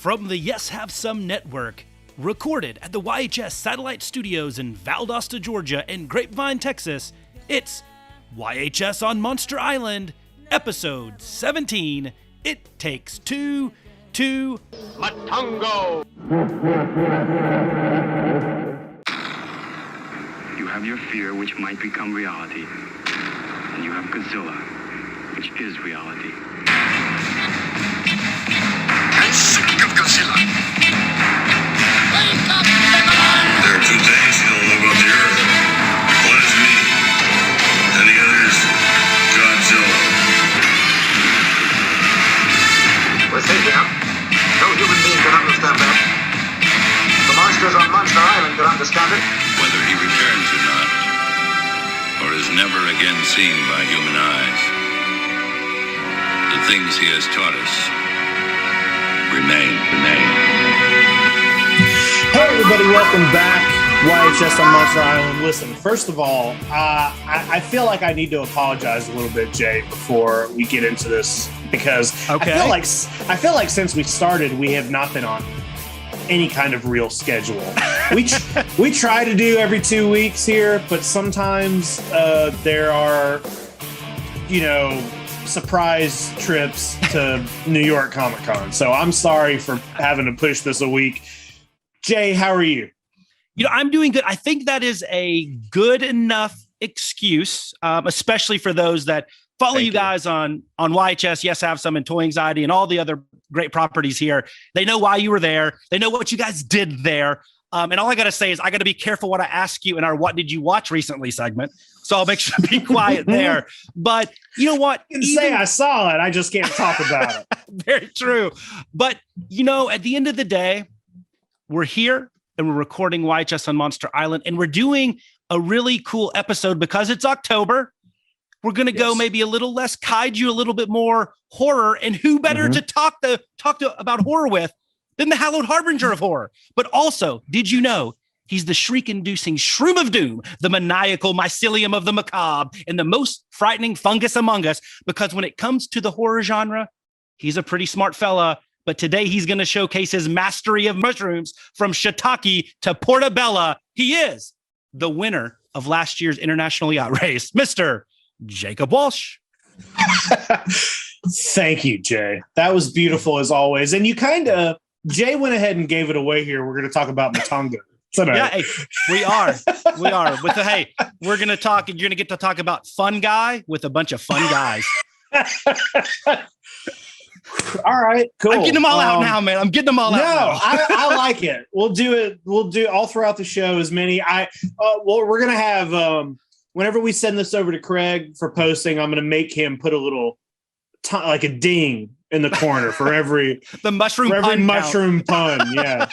From the Yes Have Some Network, recorded at the YHS Satellite Studios in Valdosta, Georgia and Grapevine, Texas, it's YHS on Monster Island, Episode 17, It Takes Two to Matango! You have your fear, which might become reality. And you have Godzilla, which is reality. I'm sick of Godzilla. Wake up, There are two things you don't know about the Earth. One is me, and the other is Godzilla. We're safe now. No human being can understand that. The monsters on Monster Island can understand it. Whether he returns or not, or is never again seen by human eyes, the things he has taught us remain. Hey everybody, welcome back. YHS on Monster Island. Listen, first of all, I feel like I need to apologize a little bit, Jay, before we get into this, because I feel like since we started, we have not been on any kind of real schedule. We try to do every 2 weeks here, but sometimes there are, surprise trips to New York Comic Con. So I'm sorry for having to push this a week. Jay, how are you? I'm doing good. I think that is a good enough excuse, especially for those that follow you guys on YHS, Yes Have Some, and Toy Anxiety, and all the other great properties here. They know why you were there. They know what you guys did there. And all I got to say is I got to be careful what I ask you in our What Did You Watch Recently segment. So I'll make sure to be quiet there. But you know what? You can say I saw it. I just can't talk about it. Very true. But, at the end of the day, we're here and we're recording YHS on Monster Island. And we're doing a really cool episode because it's October. We're going to go maybe a little less kaiju, a little bit more horror. And who better to talk to about horror with than the hallowed harbinger of horror? But also, did you know he's the shriek-inducing shroom of doom, the maniacal mycelium of the macabre, and the most frightening fungus among us? Because when it comes to the horror genre, he's a pretty smart fella. But today he's going to showcase his mastery of mushrooms from shiitake to portobello. He is the winner of last year's International Yacht Race, Mr. Jacob Walsh. Thank you, Jay. That was beautiful as always. And Jay went ahead and gave it away here. We're going to talk about Matango tonight. Yeah, we are. We're going to talk, and you're going to get to talk about Fun Guy with a bunch of fun guys. All right, cool. I'm getting them all out now, man. I'm getting them all out now. I like it. We'll do it. We'll do all throughout the show as many. We're going to have, whenever we send this over to Craig for posting, I'm going to make him put a little, like a ding in the corner for every mushroom pun. Yeah.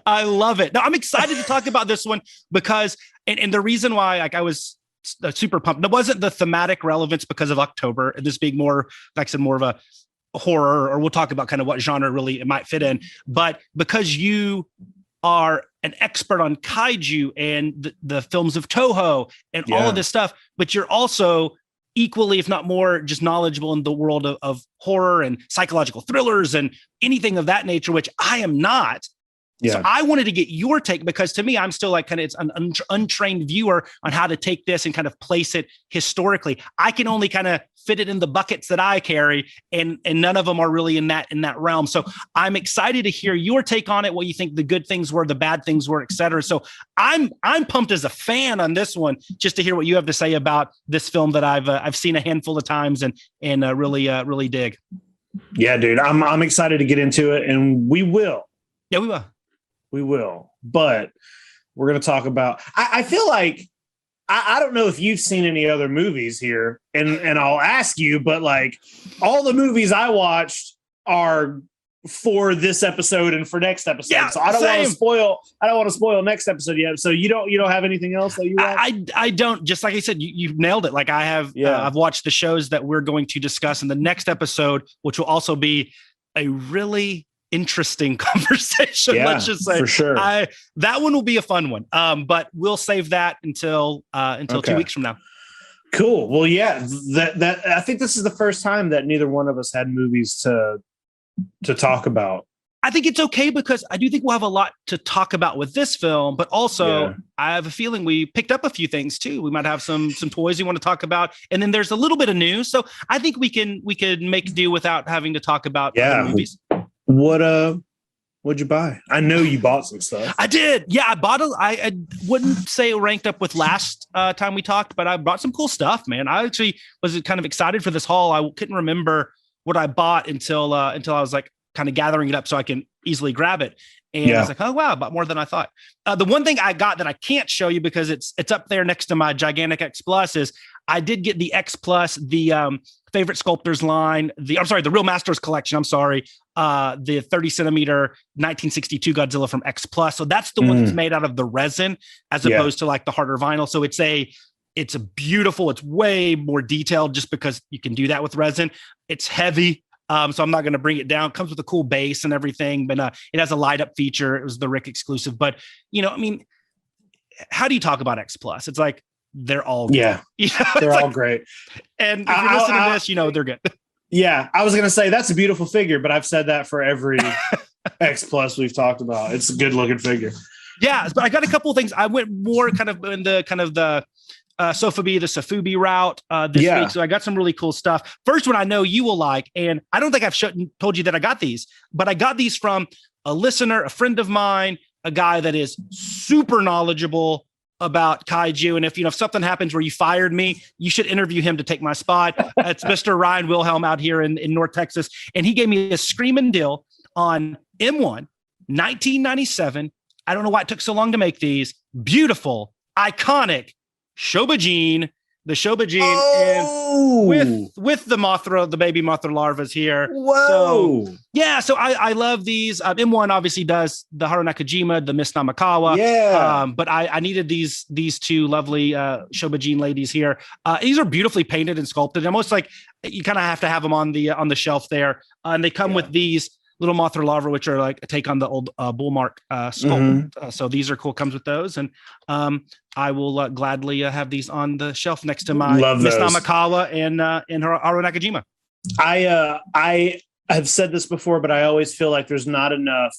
I love it. Now I'm excited to talk about this one because, and the reason why, I was super pumped. It wasn't the thematic relevance because of October and this being more, like I said, more of a horror, or we'll talk about kind of what genre really it might fit in. But because you are an expert on kaiju and the films of Toho and all of this stuff, but you're also equally, if not more, just knowledgeable in the world of horror and psychological thrillers and anything of that nature, which I am not. Yeah. So I wanted to get your take, because to me, I'm still like it's an untrained viewer on how to take this and kind of place it historically. I can only kind of fit it in the buckets that I carry, and none of them are really in that realm. So I'm excited to hear your take on it, what you think the good things were, the bad things were, et cetera. So I'm pumped as a fan on this one, just to hear what you have to say about this film that I've seen a handful of times and really dig. Yeah, dude, I'm excited to get into it, and we will. Yeah, we will. We will, but we're going to talk about, I feel like, I don't know if you've seen any other movies here, and I'll ask you, but like all the movies I watched are for this episode and for next episode. Yeah, so I don't want to spoil next episode yet. So you don't have anything else that you watch? I don't, just like I said, you've nailed it. Like I have, I've watched the shows that we're going to discuss in the next episode, which will also be a really interesting conversation. Let's just say, for sure, that one will be a fun one. But we'll save that until 2 weeks from now. Cool. Well, yeah, that I think this is the first time that neither one of us had movies to talk about I think it's okay because I do think we'll have a lot to talk about with this film, but also I have a feeling we picked up a few things too. We might have some toys we want to talk about, and then there's a little bit of news. So I think we could make do without having to talk about other movies. What'd you buy? I know you bought some stuff. I did. Yeah, I bought I wouldn't say it ranked up with last time we talked, but I bought some cool stuff, man. I actually was kind of excited for this haul. I couldn't remember what I bought until I was like kind of gathering it up so I can easily grab it. And I was like, oh, wow, I bought more than I thought. The one thing I got that I can't show you because it's up there next to my gigantic X Plus is I did get the X Plus, the favorite sculptors line, the Real Masters collection. The 30 centimeter 1962 Godzilla from X Plus. So that's the one that's made out of the resin as opposed to like the harder vinyl. So it's a beautiful, it's way more detailed just because you can do that with resin. It's heavy. So I'm not going to bring it down. It comes with a cool base and everything, but it has a light up feature. It was the Rick exclusive, but how do you talk about X Plus? It's like, they're all good. They're all great. And if you're listening to this, they're good. Yeah. I was going to say that's a beautiful figure, but I've said that for every X Plus we've talked about. It's a good looking figure. Yeah. But I got a couple of things. I went more kind of in the Sofubi route this week. So I got some really cool stuff. First one I know you will like, and I don't think I've told you that I got these, but I got these from a listener, a friend of mine, a guy that is super knowledgeable about kaiju. And if something happens where you fired me, you should interview him to take my spot. It's Mr. Ryan Wilhelm out here in North Texas. And he gave me a screaming deal on M1, 1997. I don't know why it took so long to make these. Beautiful, iconic Shobajin, the Shobajin, and with the Mothra, the baby Mothra larvas here. Whoa! So I love these. M1 obviously does the Haru Nakajima, the Miss Namakawa. But I needed these two lovely Shobajin ladies here. These are beautifully painted and sculpted. Almost like you kind of have to have them on the shelf there. And they come with these little Mothra larvae, which are like a take on the old Bullmark sculpt. So these are cool. Comes with those, and I will gladly have these on the shelf next to my Miss Namakawa and Haru Nakajima. I have said this before, but I always feel like there's not enough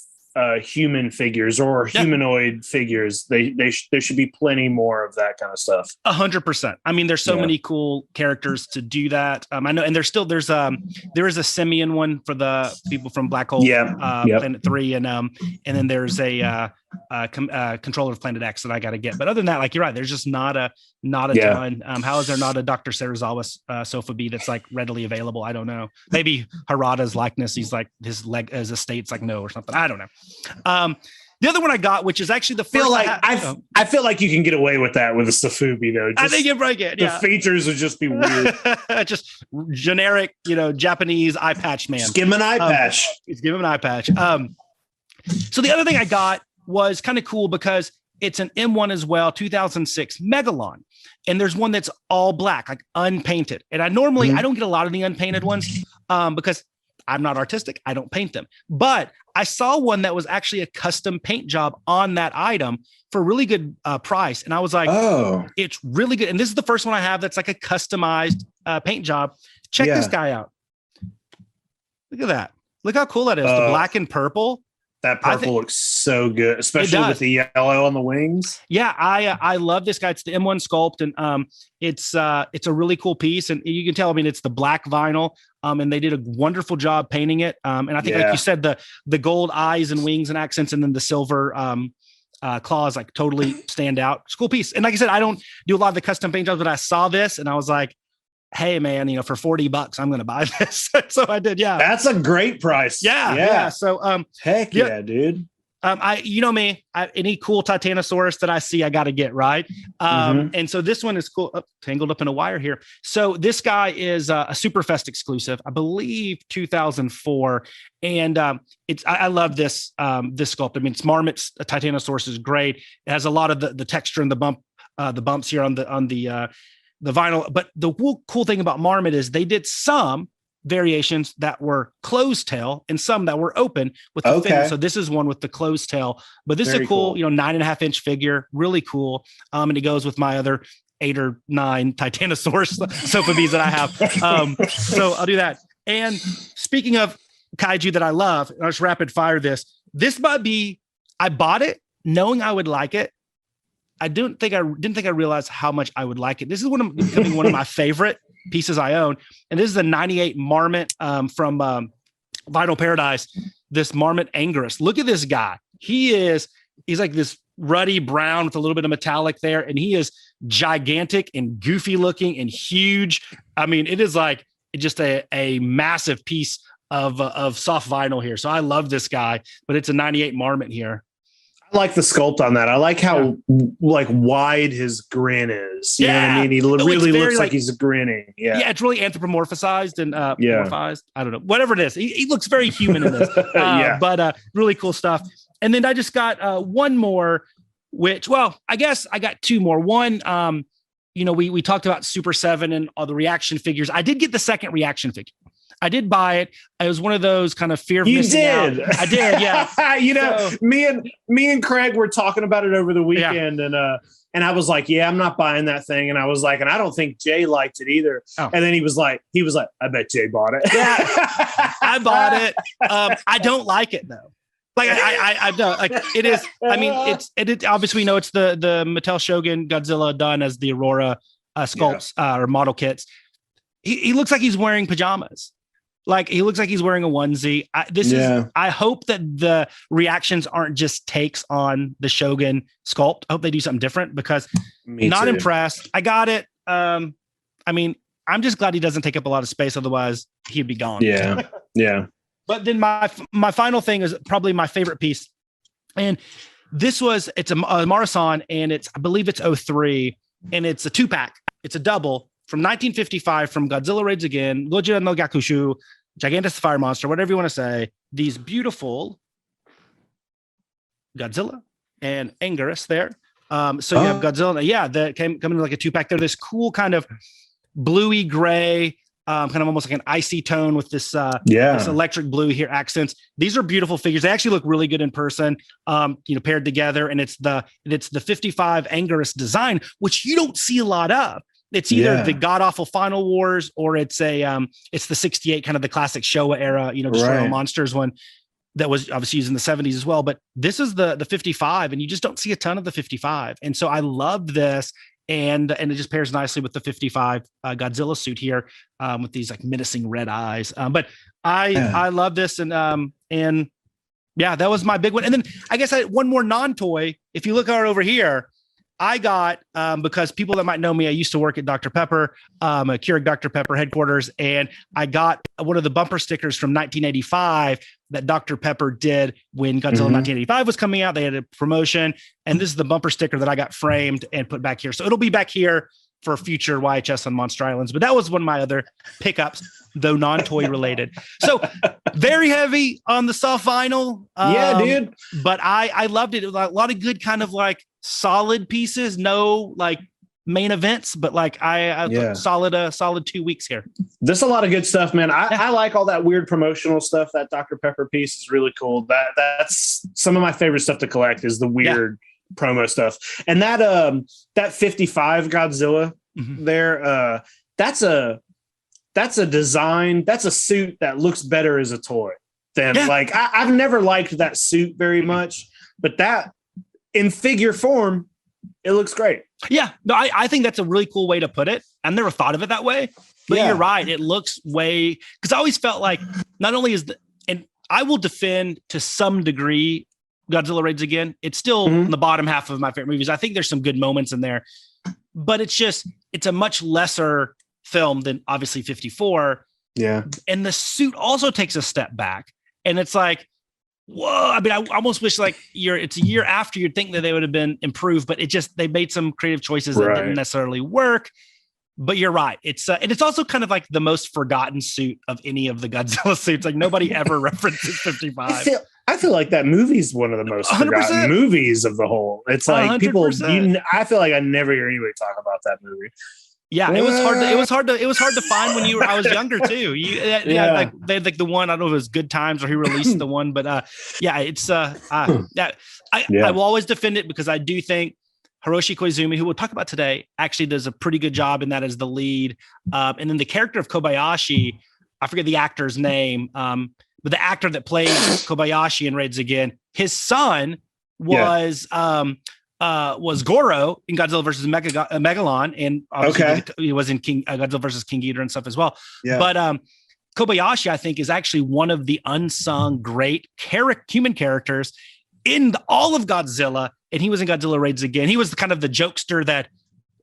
human figures or humanoid figures. There should be plenty more of that kind of stuff. 100%. I mean, there's so many cool characters to do that. I know, and there is a simian one for the people from Black Hole Planet 3, and then there's a controller of Planet X that I got to get. But other than that, like you're right, there's just not a ton. How is there not a Dr. Serizawa Sofubi that's like readily available? I don't know. Maybe Harada's likeness, he's like his estate's like no or something. I don't know. The other one I got, which is actually the first. I feel like you can get away with that with a Sofubi though. I think you break it. The features would just be weird. Just generic, Japanese eye patch man. Just give him an eye patch. Give him an eye patch. So the other thing I got was kind of cool because it's an M1 as well, 2006 Megalon. And there's one that's all black, like unpainted. And I normally, I don't get a lot of the unpainted ones because I'm not artistic. I don't paint them. But I saw one that was actually a custom paint job on that item for a really good price. And I was like, it's really good. And this is the first one I have that's like a customized paint job. Check this guy out. Look at that. Look how cool that is. The black and purple. That purple looks so good, especially with the yellow on the wings. Yeah, I love this guy. It's the M1 sculpt, and it's a really cool piece. And you can tell, I mean, it's the black vinyl, and they did a wonderful job painting it. And I think, like you said, the gold eyes and wings and accents, and then the silver claws like totally stand out. It's a cool piece. And like I said, I don't do a lot of the custom paint jobs, but I saw this and I was like, hey man, for $40, I'm going to buy this. So I did. Yeah. That's a great price. Yeah. So, heck yeah, dude. Me, any cool Titanosaurus that I see, I got to get right. And so this one is cool. Tangled up in a wire here. So this guy is a Superfest exclusive, I believe 2004. And I love this sculpt. I mean, it's Marmot's Titanosaurus is great. It has a lot of the texture and the bumps here on the vinyl. But the cool thing about Marmot is they did some variations that were closed tail and some that were open with the fin. So this is one with the closed tail, but this is a cool, 9.5-inch figure, really cool. And it goes with my other 8 or 9 Titanosaurus Sofabis that I have. So I'll do that. And speaking of kaiju that I love. I'll just rapid fire this. This might be, I bought it knowing I would like it. I didn't think I realized how much I would like it. This is becoming one of my favorite pieces I own. And this is a 98 Marmot from Vinyl Paradise. This Marmot Anguirus. Look at this guy. He's like this ruddy brown with a little bit of metallic there. And he is gigantic and goofy looking and huge. I mean, it is like just a massive piece of soft vinyl here. So I love this guy, but it's a 98 Marmot here. I like the sculpt on that. I like how like wide his grin is. You know what I mean? He really looks like he's grinning. Yeah. It's really anthropomorphized and morphized. I don't know. Whatever it is. He looks very human in this. But really cool stuff. And then I just got one more, which, well, I guess I got two more. One, we talked about Super 7 and all the reaction figures. I did get the second reaction figure. I did buy it. It was one of those kind of fear of missing out. I did, yeah. Me and Craig were talking about it over the weekend, and I was like, yeah, I'm not buying that thing. And I was like, and I don't think Jay liked it either. Oh. And then he was like, I bet Jay bought it. Yeah, I bought it. I don't like it though. Like I don't like it is. I mean, it obviously we know it's the Mattel Shogun Godzilla done as the Aurora sculpts or model kits. He looks like he's wearing pajamas. Like he looks like he's wearing a onesie. I hope that the reactions aren't just takes on the Shogun sculpt. I hope they do something different because not impressed. I got it. I mean, I'm just glad he doesn't take up a lot of space. Otherwise he'd be gone. Yeah. Yeah. But then my final thing is probably my favorite piece. And it's a Marasan and I believe it's 03 and it's a 2-pack. It's a double from 1955 from Godzilla Raids Again, Gojira no Gakushu, Gigantus the Fire Monster, whatever you want to say. These beautiful Godzilla and Anguirus there. So you have Godzilla. Yeah, that came in like a 2-pack. They're this cool kind of bluey gray, kind of almost like an icy tone with this electric blue here accents. These are beautiful figures. They actually look really good in person, paired together. And it's the 55 Anguirus design, which you don't see a lot of. It's either the god awful Final Wars or it's the 68 kind of the classic Showa era, Destroy All Monsters one that was obviously used in the 70s as well. But this is the 55 and you just don't see a ton of the 55. And so I love this. And it just pairs nicely with the 55 Godzilla suit here with these like menacing red eyes. But I love this. And yeah, that was my big one. And then I guess I had one more non-toy. If you look over here, I got, because people that might know me, I used to work at Dr. Pepper, Keurig Dr. Pepper headquarters, and I got one of the bumper stickers from 1985 that Dr. Pepper did when Godzilla 1985 was coming out. They had a promotion, and this is the bumper sticker that I got framed and put back here. So it'll be back here for future YHS on Monster Islands. But that was one of my other pickups, though non-toy related. So very heavy on the soft vinyl. Yeah, dude. But I loved it. It was a lot of good kind of like solid pieces, no like main events, but like solid 2 weeks here. There's a lot of good stuff, man. I like all that weird promotional stuff. That Dr. Pepper piece is really cool. That's some of my favorite stuff to collect is the weird promo stuff. And that 55 Godzilla there, that's a design, that's a suit that looks better as a toy than like I've never liked that suit very much, but that in figure form, it looks great. Yeah, no, I think that's a really cool way to put it. I've never thought of it that way, but you're right. It looks because I always felt like not only and I will defend to some degree Godzilla Raids Again. It's still in the bottom half of my favorite movies. I think there's some good moments in there, but it's a much lesser film than obviously 54. Yeah. And the suit also takes a step back, and it's like, whoa. I mean, I almost wish it's a year after you'd think that they would have been improved, but they made some creative choices that didn't necessarily work. But you're right. It's and it's also kind of like the most forgotten suit of any of the Godzilla suits. Like nobody ever references 55. I feel like that movie's one of the most forgotten movies of the whole. It's like 100%. People. I feel like I never hear anybody talk about that movie. Yeah, it was hard to find when I was younger too. Like they had like the one, I don't know if it was Good Times or he released the one, but I will always defend it because I do think Hiroshi Koizumi, who we'll talk about today, actually does a pretty good job in that as the lead. And then the character of Kobayashi, I forget the actor's name. but the actor that played Kobayashi in Raids Again, his son was Goro in Godzilla versus Megalon, and obviously he was in Godzilla versus King Ghidorah and stuff as well. Yeah. But Kobayashi, I think, is actually one of the unsung great human characters in all of Godzilla, and he was in Godzilla Raids Again. He was kind of the jokester that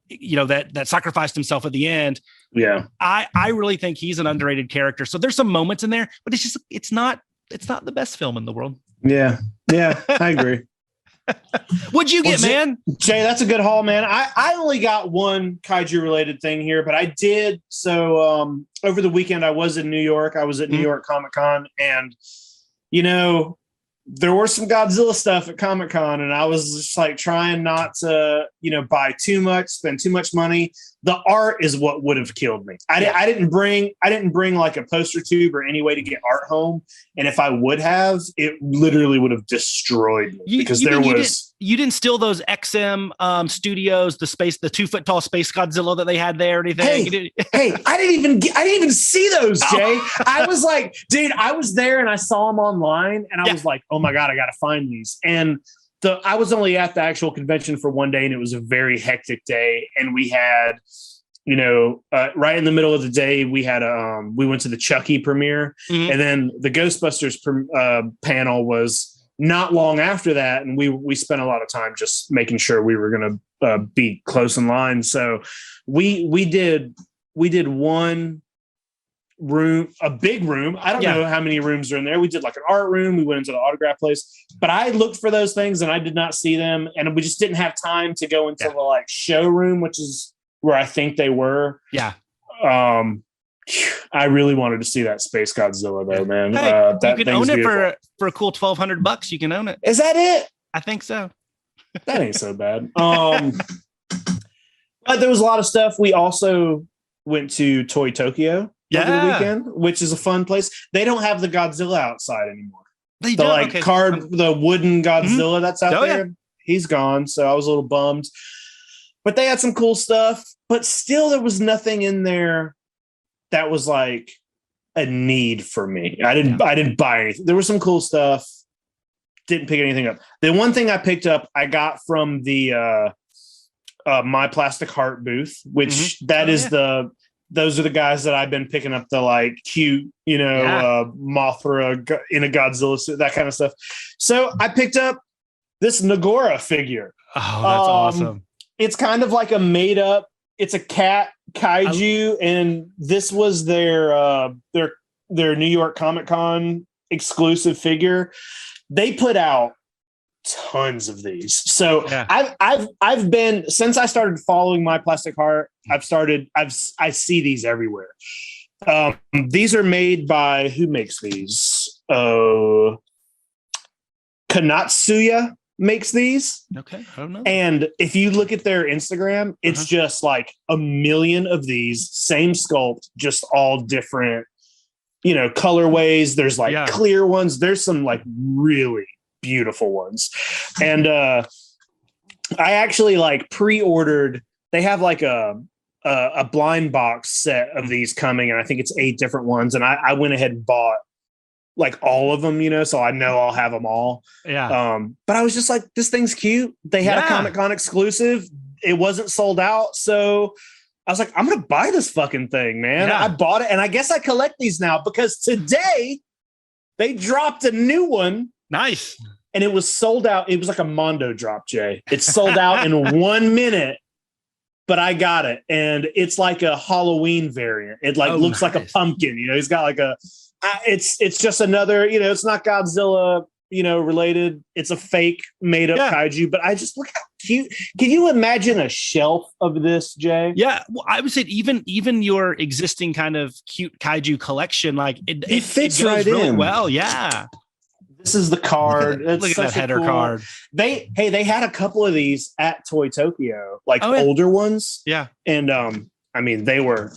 that sacrificed himself at the end. Yeah, I really think he's an underrated character. So there's some moments in there, but it's not the best film in the world. Yeah, I agree. What'd you get, man? Jay, that's a good haul, man. I only got one kaiju related thing here, but I did. So over the weekend, I was in New York. I was at New York Comic-Con, and there were some Godzilla stuff at Comic-Con, and I was just like trying not to, buy too much, spend too much money. The art is what would have killed me. I didn't bring like a poster tube or any way to get art home. And if I would have, it literally would have destroyed me because you didn't steal those XM studios, the 2-foot tall space Godzilla that they had there or anything. Hey, I didn't even see those, Jay. I was like, dude, I was there and I saw them online and I was like, oh my God, I got to find these. And I was only at the actual convention for one day, and it was a very hectic day. And we had, right in the middle of the day, we had we went to the Chucky premiere, and then the Ghostbusters panel was not long after that, and we spent a lot of time just making sure we were going to be close in line. So we did one room, a big room. I don't know how many rooms are in there. We did like an art room. We went into the autograph place, but I looked for those things and I did not see them. And we just didn't have time to go into the like showroom, which is where I think they were. Yeah. I really wanted to see that Space Godzilla though, man. Hey, you can own it for a cool $1,200. You can own it. Is that it? I think so. That ain't so bad. But there was a lot of stuff. We also went to Toy Tokyo over the weekend, which is a fun place. They don't have the Godzilla outside anymore. The wooden Godzilla that's out there. Yeah. He's gone. So I was a little bummed. But they had some cool stuff. But still, there was nothing in there that was like a need for me. I didn't buy anything. There was some cool stuff. Didn't pick anything up. The one thing I picked up, I got from the My Plastic Heart booth, which those are the guys that I've been picking up the like cute, Mothra in a Godzilla suit, that kind of stuff. So I picked up this Nagora figure. Oh, that's awesome. It's kind of like a made up, it's a cat kaiju. And this was their New York Comic-Con exclusive figure. They put out tons of these. So I've been, since I started following My Plastic Heart, I see these everywhere. These are made by, who makes these? Kanatsuya makes these. Okay. I don't know. And if you look at their Instagram, it's just like a million of these, same sculpt, just all different, colorways. There's like clear ones. There's some like really beautiful ones. And I actually like pre-ordered, they have like a blind box set of these coming, and I think it's 8 different ones. And I went ahead and bought like all of them, so I know I'll have them all. Yeah. But I was just like, this thing's cute. They had a Comic-Con exclusive. It wasn't sold out. So I was like, I'm going to buy this fucking thing, man. Yeah. I bought it. And I guess I collect these now because today they dropped a new one. Nice. And it was sold out. It was like a Mondo drop, Jay. It's sold out in 1 minute, but I got it. And it's like a Halloween variant. It looks like a pumpkin, he's got like it's just another, it's not Godzilla, related. It's a fake made up kaiju, but I just look how cute. Can you imagine a shelf of this, Jay? Yeah. Well, I would say even your existing kind of cute kaiju collection, like it fits goes right really in. Well. Yeah. This is the card. Look at that header card. They had a couple of these at Toy Tokyo, older ones. Yeah. And I mean, they were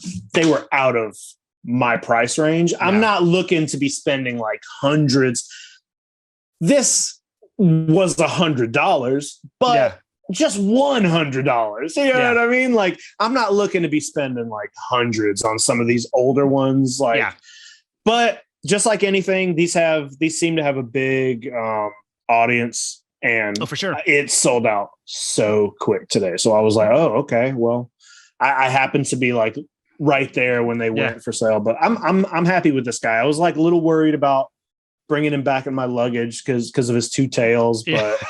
out of my price range. Yeah. I'm not looking to be spending like hundreds. This was $100, but just $100. You know what I mean? Like, I'm not looking to be spending like hundreds on some of these older ones. But just like anything, these seem to have a big audience, and for sure, it sold out so quick today. So I was like, oh, okay, well, I happened to be like right there when they went for sale, but I'm happy with this guy. I was like a little worried about bringing him back in my luggage because of his two tails, but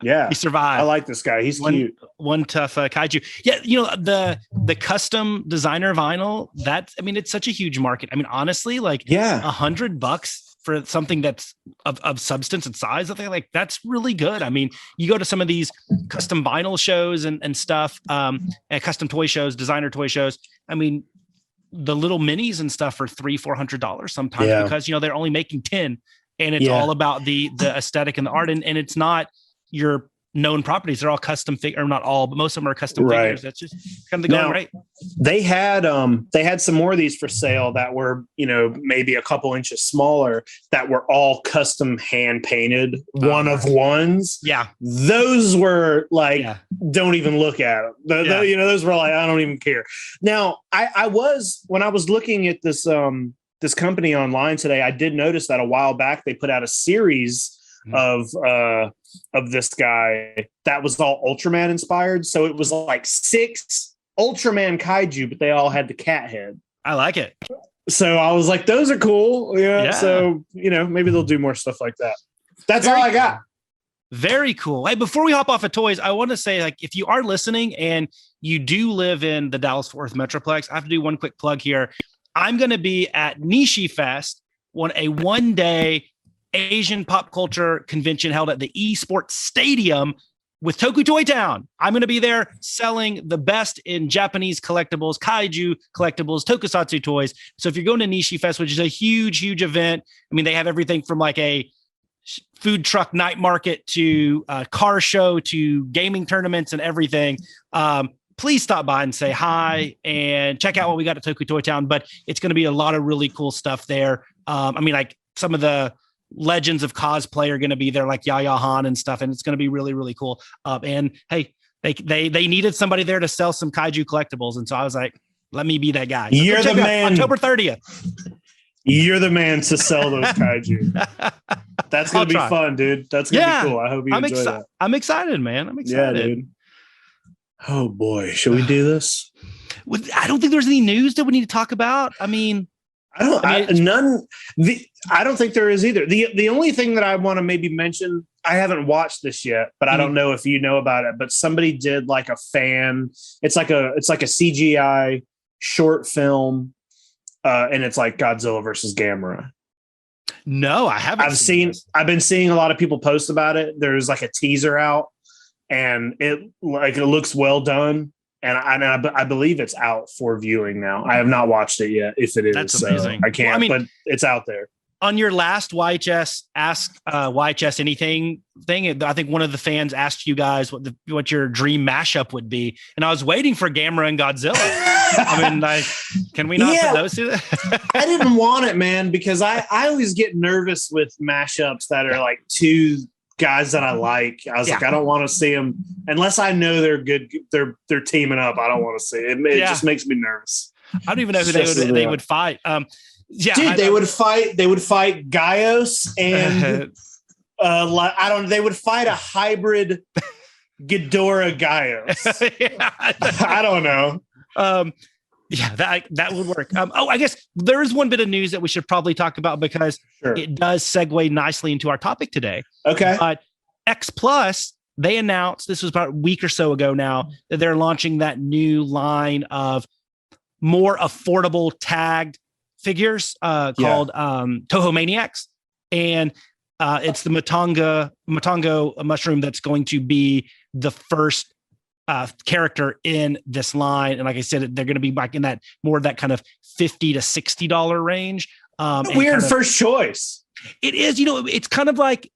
yeah, he survived. I like this guy. He's cute. One tough kaiju. Yeah, you know, the custom designer vinyl, it's such a huge market. I mean, honestly, like $100 for something that's of substance and size, I think like that's really good. I mean, you go to some of these custom vinyl shows and stuff, and custom toy shows, designer toy shows. I mean, the little minis and stuff for $300-$400 sometimes because, you know, they're only making 10, and it's all about the aesthetic and the art. And it's not your known properties. They're all custom or not all, but most of them are custom figures. That's just kind of the going right. They had some more of these for sale that were, you know, maybe a couple inches smaller that were all custom hand painted one of ones. Yeah. Those were like, don't even look at them. You know, those were like, I don't even care. Now when I was looking at this, this company online today, I did notice that a while back, they put out a series of this guy that was all Ultraman inspired. So it was like 6 Ultraman kaiju, but they all had the cat head. I like it. So I was like, those are cool. Yeah. So, you know, maybe they'll do more stuff like that. That's all I got. Very cool. Hey, before we hop off of toys, I want to say, like, if you are listening and you do live in the Dallas-Fort Worth Metroplex, I have to do one quick plug here. I'm going to be at Nishi Fest, a one-day Asian pop culture convention held at the eSports Stadium with Toku Toy Town. I'm going to be there selling the best in Japanese collectibles, kaiju collectibles, tokusatsu toys. So if you're going to Nishi Fest, which is a huge, huge event, I mean, they have everything from like a food truck night market to a car show to gaming tournaments and everything. Please stop by and say hi and check out what we got at Toku Toy Town. But it's going to be a lot of really cool stuff there. I mean, like some of the legends of cosplay are going to be there, like Yaya Han and stuff, and it's going to be really, really cool. And hey, they needed somebody there to sell some kaiju collectibles, and so I was like, let me be that guy. So you're the man. October 30th. You're the man to sell those kaiju. That's going to be fun, dude. That's going to be cool. I hope you enjoy that. I'm excited, man. I'm excited. Yeah, dude. Oh boy, should we do this? I don't think there's any news that we need to talk about. I mean, I don't think there is either. The only thing that I want to maybe mention, I haven't watched this yet, but I don't know if you know about it, but somebody did like a fan. It's like a CGI short film. And it's like Godzilla versus Gamera. No, I haven't. I've been seeing a lot of people post about it. There's like a teaser out, and it looks well done. And I believe it's out for viewing now. I have not watched it yet. If it is, that's amazing. I can't. Well, I mean, but it's out there. On your last YHS Ask YHS Anything thing, I think one of the fans asked you guys what your dream mashup would be, and I was waiting for Gamera and Godzilla. I mean, can we not put those two? I didn't want it, man, because I always get nervous with mashups that are like two guys that I like. I was like, I don't want to see them unless I know they're good. They're teaming up. I don't want to see it. It just makes me nervous. I don't even know who they would fight. Dude, they would fight Gaios and they would fight a hybrid Ghidorah Gaios. I don't know. That would work. I guess there is one bit of news that we should probably talk about because it does segue nicely into our topic today. Okay. But X Plus, they announced, this was about a week or so ago now, that they're launching that new line of more affordable tagged figures called Toho Maniacs. And it's the Matango mushroom that's going to be the first character in this line. And like I said, they're going to be back in that more of that kind of $50 to $60 range. Weird first choice. It is, it's kind of like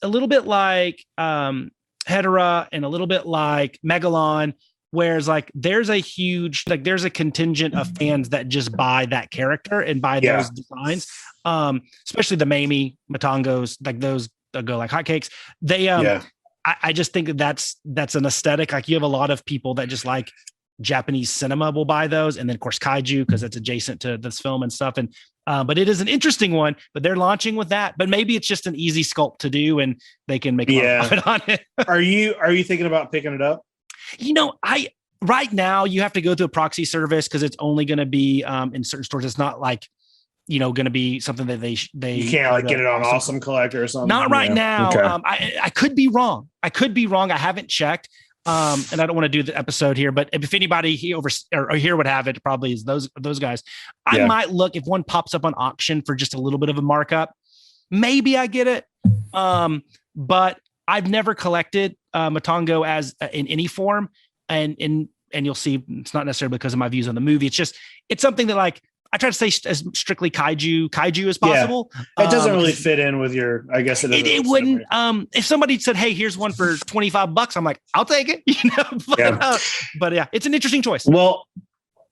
a little bit like Hedera and a little bit like Megalon, whereas like there's a contingent of fans that just buy that character and buy those designs. Especially the Mamie Matangos, like those that go like hotcakes. They I just think that's an aesthetic. Like you have a lot of people that just like Japanese cinema will buy those. And then of course, Kaiju, because it's adjacent to this film and stuff. And But it is an interesting one, but they're launching with that. But maybe it's just an easy sculpt to do and they can make a profit on it. Are you thinking about picking it up? Right now you have to go through a proxy service because it's only going to be in certain stores. It's not like, going to be something that they you can't like get it on Awesome Collector or something. Not right now. Okay. I could be wrong. I haven't checked. And I don't want to do the episode here, but if anybody here would have it, probably is those guys. I might look if one pops up on auction for just a little bit of a markup. Maybe I get it. But I've never collected Matango as in any form, and you'll see it's not necessarily because of my views on the movie. It's something that like I try to stay as strictly kaiju as possible. It doesn't really fit in with your, I guess it wouldn't. If somebody said, "Hey, here's one for $25," I'm like, I'll take it. But yeah, it's an interesting choice. Well,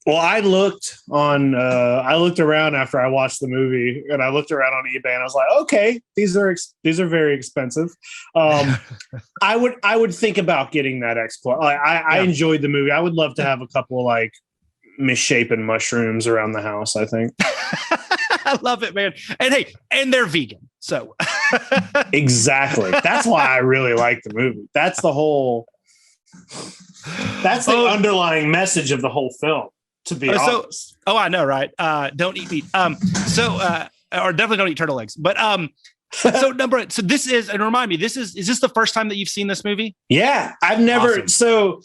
I looked around after I watched the movie, and I looked around on eBay, and I was like, okay, these are very expensive. I would think about getting that export. I enjoyed the movie. I would love to have a couple like misshapen mushrooms around the house, I think. I love it, man. And hey, and they're vegan. So exactly. That's why I really like the movie. That's the underlying message of the whole film, to be honest. I know, right? Don't eat meat. Or definitely don't eat turtle eggs. But so this is, and remind me, is this the first time that you've seen this movie? Yeah. I've never Awesome. So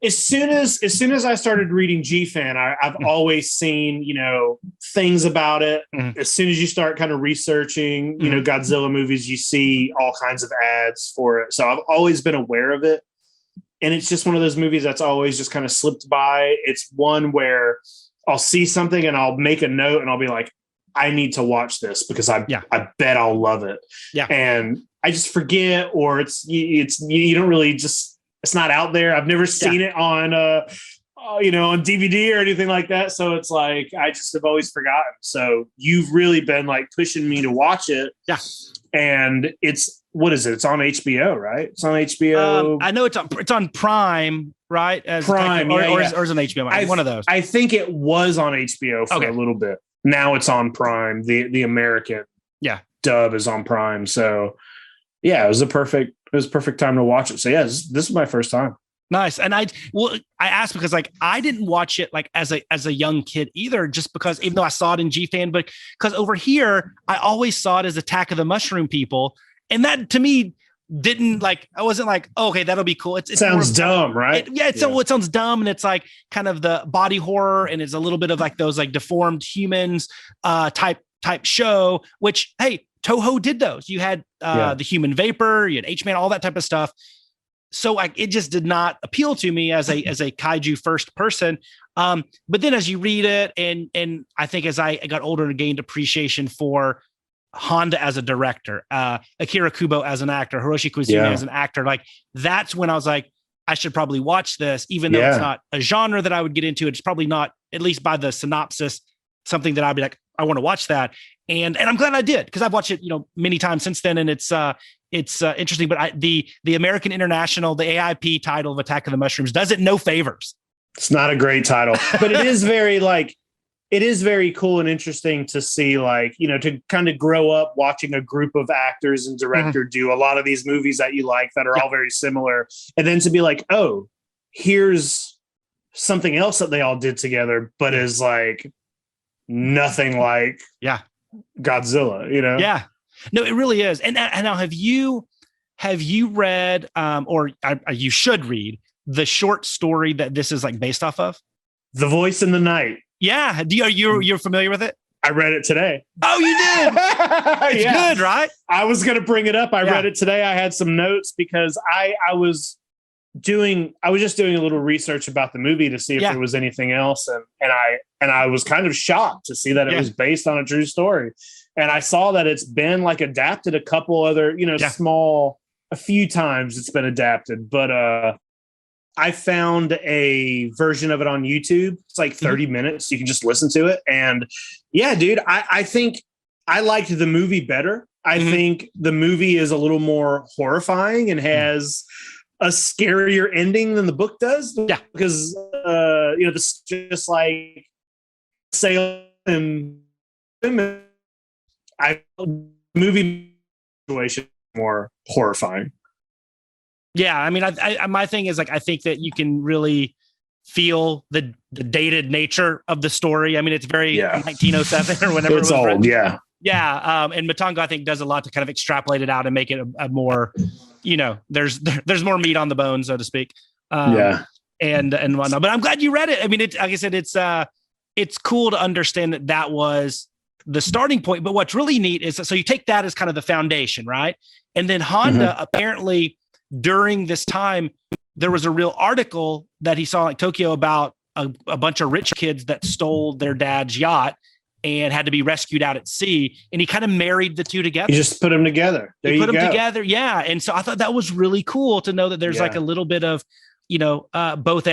as soon as I started reading G-Fan, I've always seen, things about it. Mm-hmm. As soon as you start kind of researching, Godzilla movies, you see all kinds of ads for it. So I've always been aware of it. And it's just one of those movies that's always just kind of slipped by. It's one where I'll see something and I'll make a note and I'll be like, I need to watch this because I bet I'll love it. Yeah. And I just forget, or you don't really it's not out there. I've never seen it on, on DVD or anything like that. So it's like, I just have always forgotten. So you've really been like pushing me to watch it. Yeah. And what is it? It's on HBO, right? It's on HBO. I know it's on Prime, right? As Prime, or is it on HBO? One of those. I think it was on HBO for a little bit. Now it's on Prime. The American dub is on Prime. So yeah, it was perfect time to watch it. So yeah, this is my first time. Nice. And I asked because like I didn't watch it like as a young kid either, just because even though I saw it in G-Fan, but because over here I always saw it as Attack of the Mushroom People, and that to me didn't like, I wasn't like, oh, okay, that'll be cool. It sounds dumb, right? It sounds dumb, and it's like kind of the body horror, and it's a little bit of like those like deformed humans type show. Which hey, Toho did those. You had the Human Vapor, you had H-Man, all that type of stuff. So it just did not appeal to me as a kaiju first person. But then as you read it, and I think as I got older and gained appreciation for Honda as a director, Akira Kubo as an actor, Hiroshi Koizumi as an actor, like that's when I was like, I should probably watch this, even though it's not a genre that I would get into. It's probably not, at least by the synopsis, something that I'd be like, I want to watch that. And I'm glad I did, because I've watched it, many times since then. And it's interesting, but the American International, the AIP title of Attack of the Mushrooms does it no favors. It's not a great title, but it is very cool and interesting to see, like, to kind of grow up watching a group of actors and director do a lot of these movies that you like that are all very similar. And then to be like, oh, here's something else that they all did together, but is like nothing like Godzilla, Yeah, no, it really is. And now have you read, or you should read the short story that this is like based off of? The Voice in the Night. Yeah. You're familiar with it? I read it today. Oh, you did? It's good, right? I was going to bring it up. I read it today. I had some notes because I was just doing a little research about the movie to see if there was anything else. And I was kind of shocked to see that it was based on a true story. And I saw that it's been like adapted a couple other, a few times it's been adapted, but, I found a version of it on YouTube. It's like 30 minutes. You can just listen to it. And yeah, dude, I think I liked the movie better. I think the movie is a little more horrifying and has a scarier ending than the book does. Yeah. Because, this just like Salem movie situation more horrifying. Yeah, I mean, I my thing is like I think that you can really feel the dated nature of the story. I mean, it's very 1907 or whenever it's it was old. written. Yeah. Yeah. And Matango, I think, does a lot to kind of extrapolate it out and make it a more, there's more meat on the bone, so to speak. And whatnot. But I'm glad you read it. I mean, like I said, it's cool to understand that was the starting point. But what's really neat is, so you take that as kind of the foundation, right? And then Honda apparently during this time, there was a real article that he saw in Tokyo about a bunch of rich kids that stole their dad's yacht and had to be rescued out at sea. And he kind of married the two together. You just put them together. He put them together. Yeah. And so I thought that was really cool to know that there's like a little bit of, both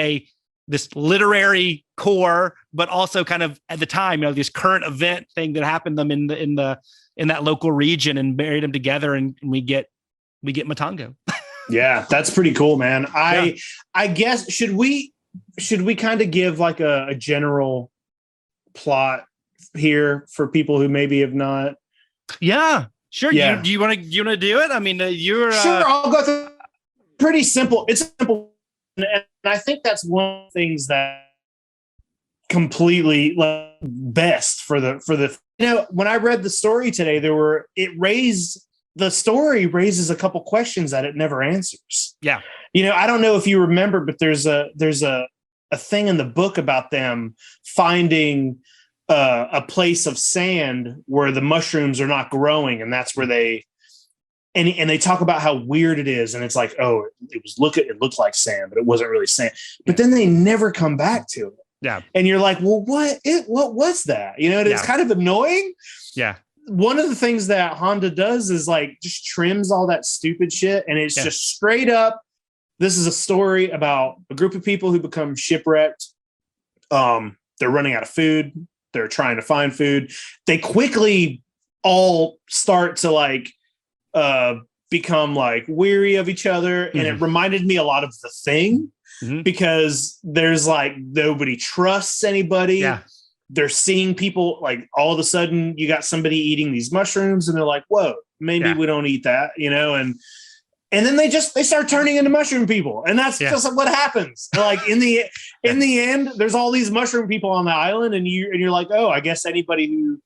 this literary core, but also kind of at the time, this current event thing that happened to them in that local region and married them together. And we get Matango. Yeah, that's pretty cool, man. I guess should we kind of give like a general plot here for people who maybe have not? Yeah, sure. Yeah. Do you want to do it? I mean, you're sure. I'll go through. Pretty simple. It's simple, and I think that's one of the things that completely best for the. When I read the story today, the story raises a couple questions that it never answers. Yeah. I don't know if you remember, but there's a thing in the book about them finding a place of sand where the mushrooms are not growing. And that's where they talk about how weird it is. And it's like, oh, it looked like sand, but it wasn't really sand. But then they never come back to it. Yeah. And you're like, well, what was that? It's kind of annoying. Yeah. One of the things that Honda does is like just trims all that stupid shit. And it's just straight up. This is a story about a group of people who become shipwrecked. They're running out of food. They're trying to find food. They quickly all start to like become like weary of each other. And it reminded me a lot of The Thing because there's like nobody trusts anybody. Yeah. They're seeing people like all of a sudden you got somebody eating these mushrooms and they're like, whoa, maybe we don't eat that, and then they start turning into mushroom people. And that's just what happens. Like in the end, there's all these mushroom people on the island and you're like, oh, I guess anybody who,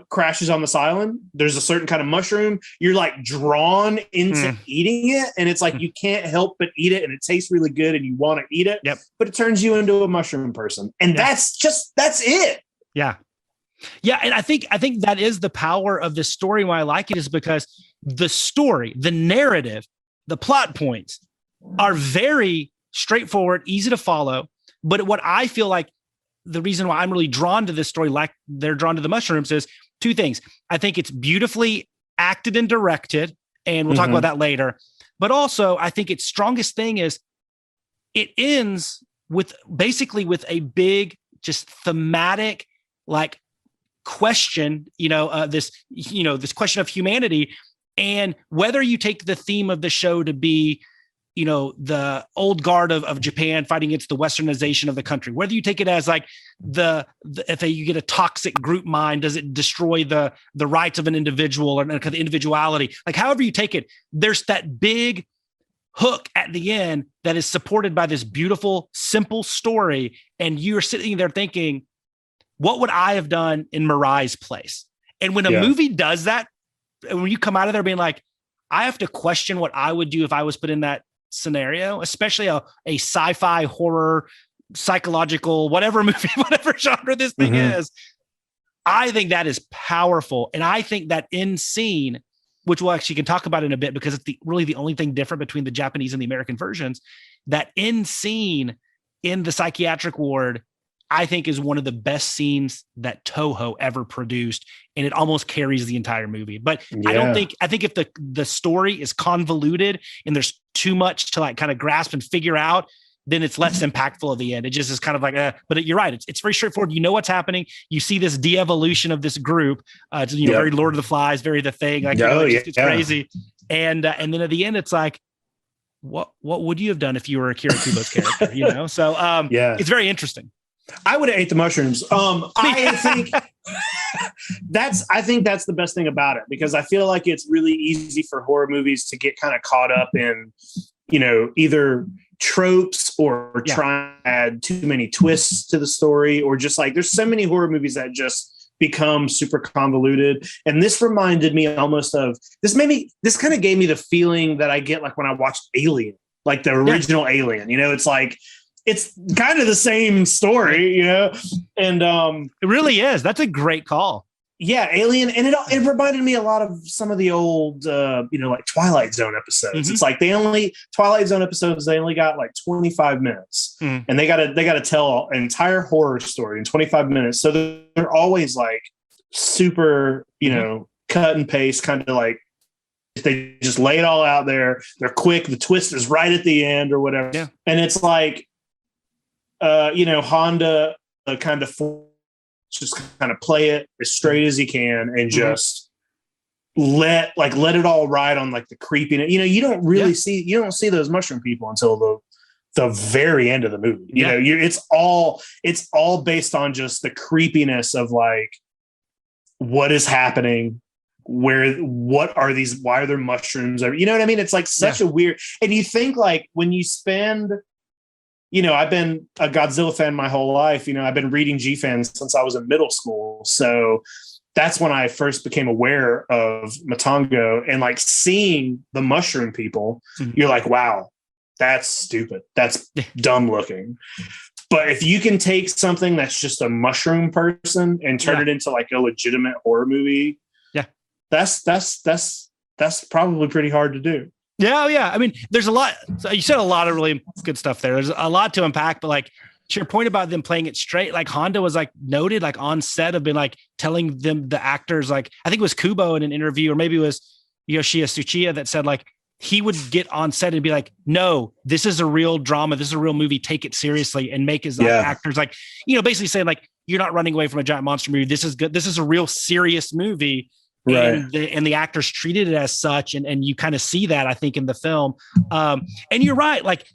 crashes on this island, there's a certain kind of mushroom. You're like drawn into eating it. And it's like, you can't help but eat it. And it tastes really good and you want to eat it, but it turns you into a mushroom person. And that's it. Yeah. Yeah. And I think that is the power of this story. Why I like it is because the story, the narrative, the plot points are very straightforward, easy to follow. But what I feel like the reason why I'm really drawn to this story, like they're drawn to the mushrooms, is two things. I think it's beautifully acted and directed, and we'll talk about that later. But also, I think its strongest thing is it ends with basically with a big, just thematic, like question, this question of humanity. And whether you take the theme of the show to be, the old guard of Japan fighting against the westernization of the country, whether you take it as like if you get a toxic group mind, does it destroy the rights of an individual or the individuality? Like however you take it, there's that big hook at the end that is supported by this beautiful, simple story. And you're sitting there thinking, what would I have done in Mirai's place? And when a movie does that, when you come out of there being like, I have to question what I would do if I was put in that scenario, especially a sci-fi horror, psychological, whatever movie, whatever genre this thing is. I think that is powerful. And I think that end scene, which we'll actually can talk about in a bit, because it's really the only thing different between the Japanese and the American versions, that end scene in the psychiatric ward, I think is one of the best scenes that Toho ever produced. And it almost carries the entire movie. But I think if the story is convoluted and there's too much to like kind of grasp and figure out, then it's less impactful at the end. It just is kind of like, but you're right. It's very straightforward. You know what's happening. You see this de-evolution of this group. Very Lord of the Flies, very The Thing. Like, it's crazy. And then at the end, it's like, what would you have done if you were Akira Kubo's character? So it's very interesting. I would have ate the mushrooms. I think that's the best thing about it, because I feel like it's really easy for horror movies to get kind of caught up in, either tropes or try to add too many twists to the story, or just like there's so many horror movies that just become super convoluted. And this reminded me almost of this kind of gave me the feeling that I get like when I watched Alien, like the original Alien. It's like it's kind of the same story, and it really is. That's a great call. Yeah, Alien, and it reminded me a lot of some of the old, like Twilight Zone episodes. It's like Twilight Zone episodes, they only got like 25 minutes, and they got to tell an entire horror story in 25 minutes. So they're always like super, cut and paste, kind of like they just lay it all out there. They're quick. The twist is right at the end or whatever. Yeah. And it's like, Honda kind of just kind of play it as straight as he can and just let it all ride on like the creepiness. You don't really see those mushroom people until the very end of the movie. It's all based on just the creepiness of like what is happening, what are these, why are there mushrooms? You know what I mean? It's like such a weird, and you think like when you spend, I've been a Godzilla fan my whole life. I've been reading G-Fans since I was in middle school. So that's when I first became aware of Matango, and like seeing the mushroom people, you're like, wow, that's stupid. That's dumb looking. But if you can take something that's just a mushroom person and turn it into like a legitimate horror movie, that's probably pretty hard to do. Yeah. I mean, there's a lot. So you said a lot of really good stuff there. There's a lot to unpack, but like to your point about them playing it straight, like Honda was like noted, like on set of been like telling them, the actors, like I think it was Kubo in an interview, or maybe it was Yoshio Tsuchiya that said like he would get on set and be like, no, this is a real drama. This is a real movie. Take it seriously, and make his actors like, basically saying like, you're not running away from a giant monster movie. This is good. This is a real serious movie. Right. And the actors treated it as such. And you kind of see that, I think, in the film. And you're right. Like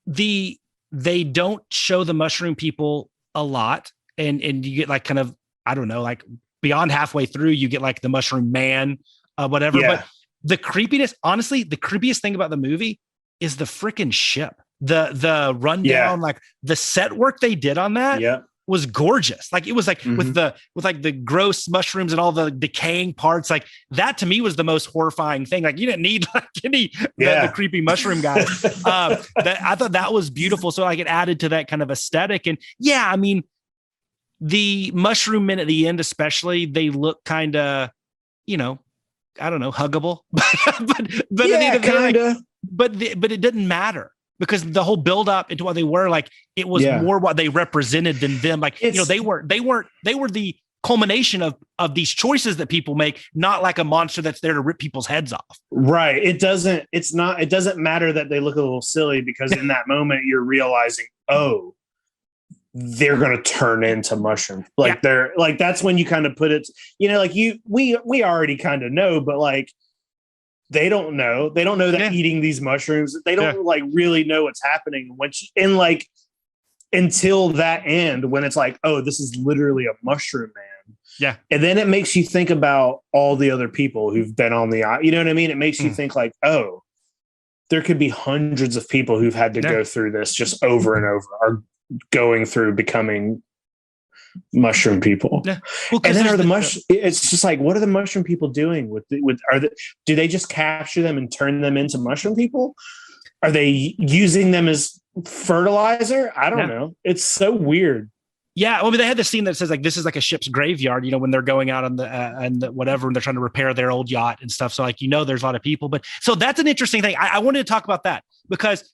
they don't show the mushroom people a lot. And you get like kind of, I don't know, like beyond halfway through, you get like the mushroom man, whatever. Yeah. But the creepiness, honestly, the creepiest thing about the movie is the freaking ship, the rundown, like the set work they did on that. Yeah. Was gorgeous. Like it was like with the gross mushrooms and all the decaying parts, like that to me was the most horrifying thing. Like you didn't need like any the creepy mushroom guy. That I thought that was beautiful. So like it added to that kind of aesthetic. And I mean, the mushroom men at the end, especially, they look kind of, I don't know, huggable, but it didn't matter. Because the whole build up into what they were, like it was more what they represented than them. Like, they were the culmination of these choices that people make, not like a monster that's there to rip people's heads off. Right. It doesn't matter that they look a little silly, because in that moment you're realizing, oh, they're going to turn into mushroom. Like they're like, that's when you kind of put it, like we already kind of know, but like, they don't know that eating these mushrooms, they don't like really know what's happening. Like until that end, when it's like, oh, this is literally a mushroom man. Yeah. And then it makes you think about all the other people who've been on the, you know what I mean? It makes you think like, oh, there could be hundreds of people who've had to go through this just over and over, are going through becoming mushroom people. Yeah. Well, and then it's just like, what are the mushroom people doing do they just capture them and turn them into mushroom people? Are they using them as fertilizer? I don't know. It's so weird. Yeah. Well, I mean, they had the scene that says like, this is like a ship's graveyard, when they're going out on the whatever, and they're trying to repair their old yacht and stuff. So like, there's a lot of people, but so that's an interesting thing. I wanted to talk about that because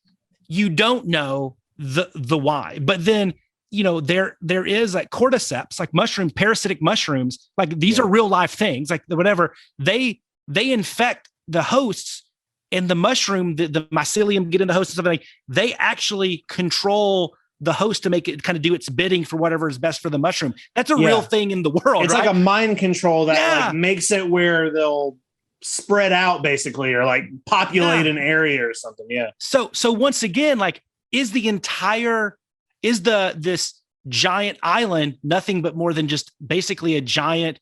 you don't know the why, but then there is like cordyceps, like parasitic mushrooms, like these are real life things, like whatever, they infect the hosts, and the mushroom, the mycelium get in the host and something, like they actually control the host to make it kind of do its bidding for whatever is best for the mushroom. That's a real thing in the world. It's right? like a mind control that like makes it where they'll spread out basically, or like populate an area or something. Yeah. So once again, like is the entire this giant island nothing but more than just basically a giant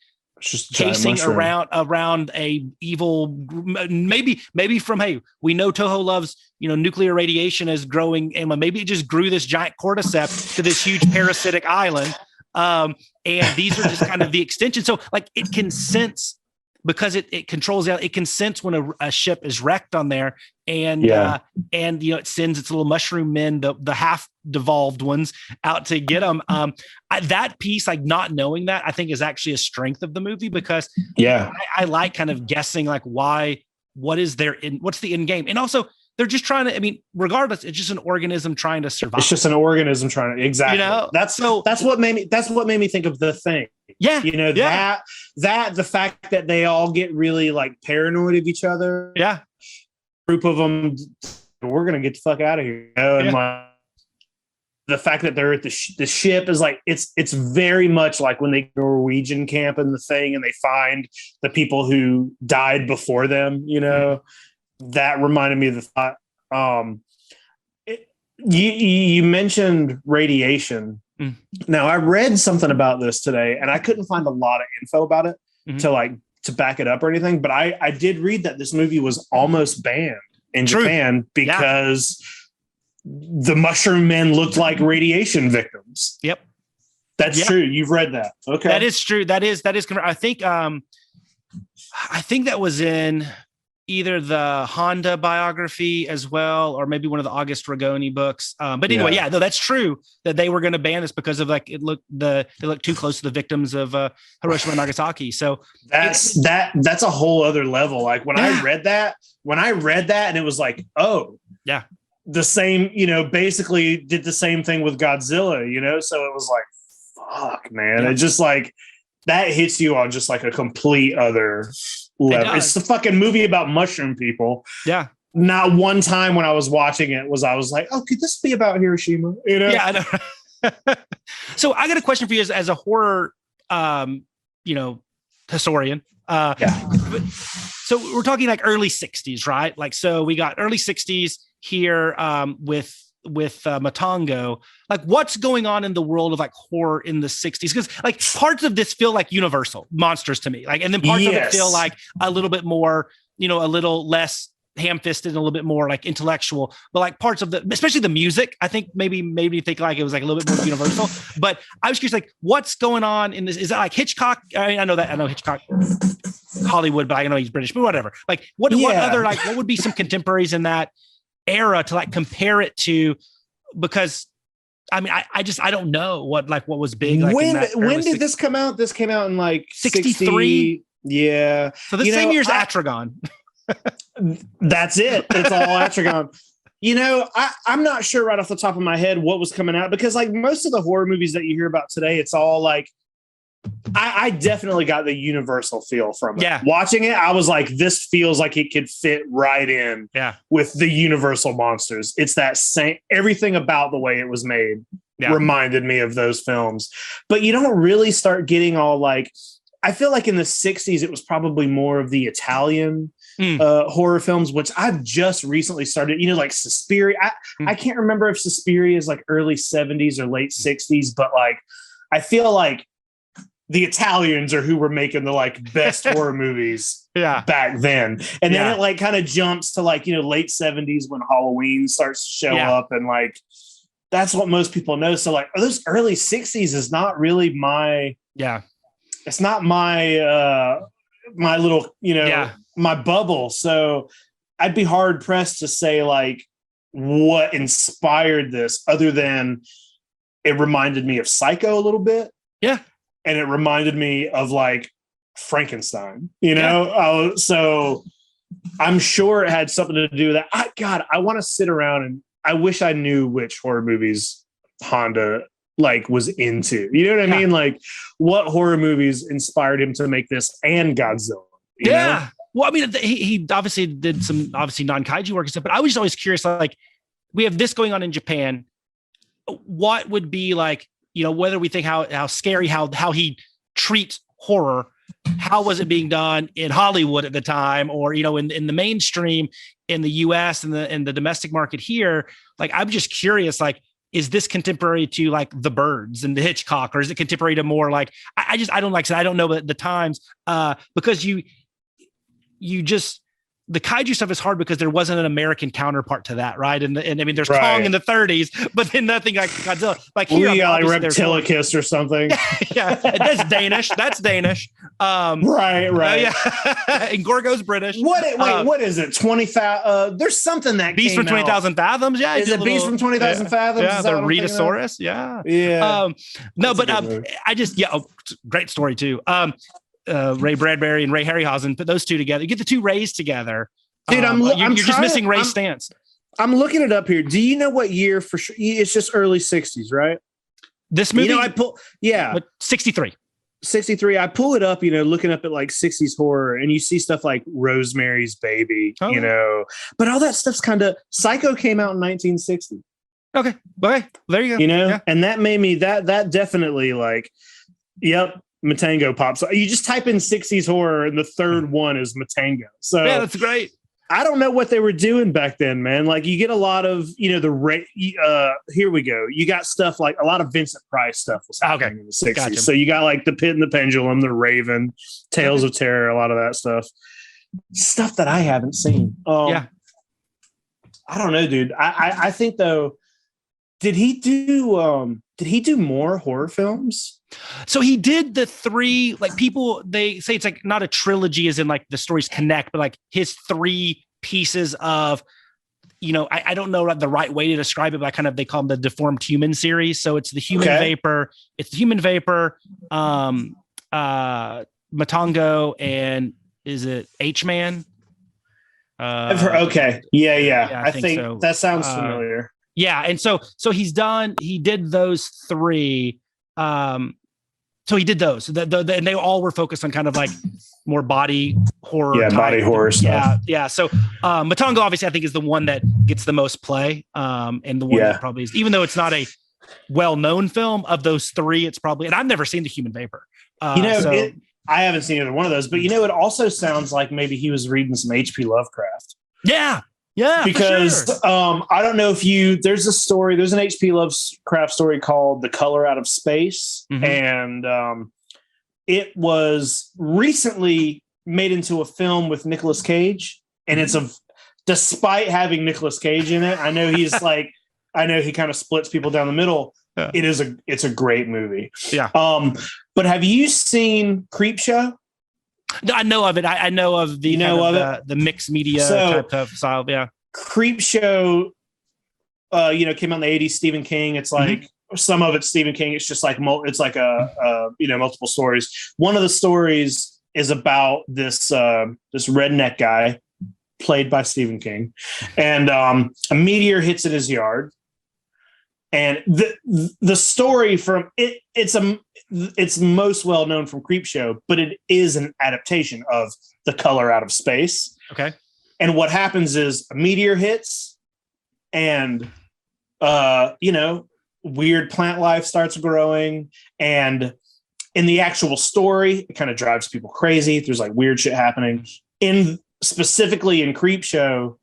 casing around a evil, maybe from, hey, we know Toho loves, nuclear radiation is growing, and maybe it just grew this giant cordyceps to this huge parasitic island. And these are just kind of the extension. So like it can sense, because it controls out, it can sense when a ship is wrecked on there, and it sends its little mushroom men, the half devolved ones, out to get them. That piece, like not knowing that, I think is actually a strength of the movie, because I like kind of guessing like what's the end game, and also they're just trying to, I mean, regardless, it's just an organism trying to survive. It's just an organism trying to, exactly. That's what made me think of The Thing. Yeah. That the fact that they all get really like paranoid of each other. Yeah. Group of them, we're going to get the fuck out of here. And like, the fact that they're at the ship is like, it's very much like when they Norwegian camp in The Thing and they find the people who died before them, that reminded me of the thought. You mentioned radiation. Now, I read something about this today, and I couldn't find a lot of info about it to back it up or anything. But I did read that this movie was almost banned in Japan because the mushroom men looked like radiation victims. Yep, that's true. You've read that? Okay, that is true. That is. I think that was in either the Honda biography as well, or maybe one of the August Ragoni books. But anyway, no, that's true that they were going to ban this because of like, they looked too close to the victims of Hiroshima and Nagasaki. So that's a whole other level. Like when I read that and it was like, oh yeah, the same, basically did the same thing with Godzilla, so it was like, fuck, man. It just like, that hits you on just like a complete other level. It's the fucking movie about mushroom people. Yeah. Not one time when I was watching it I was like, oh, could this be about Hiroshima? Yeah, I know. So I got a question for you as a horror, historian. So we're talking like early 60s, right? Like, so we got early 60s here with Matango. Like, what's going on in the world of like horror in the 60s? Because like parts of this feel like Universal monsters to me, like, and then parts of it feel like a little bit more, a little less ham-fisted and a little bit more like intellectual. But like parts of especially the music, I think maybe made me think like it was like a little bit more Universal. But I was curious, like, what's going on in this? Is that like Hitchcock? I mean, I know Hitchcock, Hollywood, but I know he's British, but whatever. Like, what other, like, what would be some contemporaries in that era to like compare it to? Because I mean, I don't know what was big. Like, when did this come out? This came out in like 63. Yeah. So the same year as Atragon. That's it. It's all Atragon. I'm not sure right off the top of my head what was coming out, because like most of the horror movies that you hear about today, it's all like, I definitely got the Universal feel from it. Yeah. Watching it, I was like, this feels like it could fit right in with the Universal monsters. It's that same, everything about the way it was made reminded me of those films. But you don't really start getting all like, I feel like in the 60s, it was probably more of the Italian horror films, which I've just recently started, like Suspiria. I can't remember if Suspiria is like early 70s or late 60s, but like, I feel like the Italians are who were making the like best horror movies back then. And then it like kind of jumps to like, late 70s when Halloween starts to show up, and like, that's what most people know. So like those early 60s is not really my, it's not my, my little, my bubble. So I'd be hard pressed to say like what inspired this, other than it reminded me of Psycho a little bit. Yeah. And it reminded me of like Frankenstein, so I'm sure it had something to do with that. I want to sit around and I wish I knew which horror movies Honda like was into, what I mean? Like what horror movies inspired him to make this and Godzilla? You know? Well, I mean, he obviously did some non-kaiju work and stuff, but I was always curious, like, we have this going on in Japan. What would be like, whether we think how scary, how he treats horror, how was it being done in Hollywood at the time, or, in the mainstream in the US and the domestic market here? Like, I'm just curious, like, is this contemporary to like the Birds and the Hitchcock, or is it contemporary to more like, I don't like, I don't know the times, because the kaiju stuff is hard because there wasn't an American counterpart to that, right? And I mean, there's Kong in the 30s, but then nothing like Godzilla. Like here, we got like Reptilicus or something. Yeah, that's Danish. That's Danish. Right. Yeah, and Gorgo's British. What is it? 20,000? There's something that Beast from 20,000 Fathoms. Yeah, is it Beast from 20,000 Fathoms? Yeah, the Rhedosaurus. Yeah. No, but great story too. Ray Bradbury and Ray Harryhausen, put those two together. You get the two Rays together. Dude, you're just missing Ray's stance. I'm looking it up here. Do you know what year for sure? It's just early 60s, right? This movie? But 63. 63. I pull it up, looking up at like 60s horror, and you see stuff like Rosemary's Baby, but all that stuff's kind of Psycho came out in 1960. Okay. There you go. And that made me that definitely like, yep. Matango pops. You just type in 60s horror and the third one is Matango. So yeah, that's great. I don't know what they were doing back then, man. Like you get a lot of, here we go. You got stuff like a lot of Vincent Price stuff was happening in the 60s. Gotcha. So you got like The Pit and the Pendulum, The Raven, Tales of Terror, a lot of that stuff that I haven't seen. I don't know, dude. I think though, did he do more horror films? So he did the three, like people, they say it's like not a trilogy as in like the stories connect, but like his three pieces of, I don't know the right way to describe it, but they call them the Deformed Human series. So it's the Human Vapor, Matango, and is it H-Man? Okay. Yeah. I think so. That sounds familiar. Yeah. And so he did those three. So he did those, and they all were focused on kind of like more body horror. Yeah, body horror stuff. Yeah. So Matango, obviously, I think is the one that gets the most play, and the one that probably is, even though it's not a well-known film of those three, it's probably, and I've never seen The Human Vapor. I haven't seen either one of those, but it also sounds like maybe he was reading some H.P. Lovecraft. Yeah, because I don't know if there's an H.P. Lovecraft story called The Color Out of Space, and it was recently made into a film with Nicolas Cage, and despite having Nicolas Cage in it, I know he kind of splits people down the middle. Yeah. It's a great movie. Yeah. But have you seen Creepshow? No, I know of it. I know of the the mixed media type of style. Yeah. Creepshow, came out in the 80s. Stephen King. It's like some of it's Stephen King. It's just like it's like multiple stories. One of the stories is about this redneck guy played by Stephen King, and a meteor hits in his yard. And the story from it's most well known from Creepshow, but it is an adaptation of The Color Out of Space. Okay. And what happens is a meteor hits, and weird plant life starts growing, and in the actual story, it kind of drives people crazy. There's like weird shit happening. Specifically in Creepshow,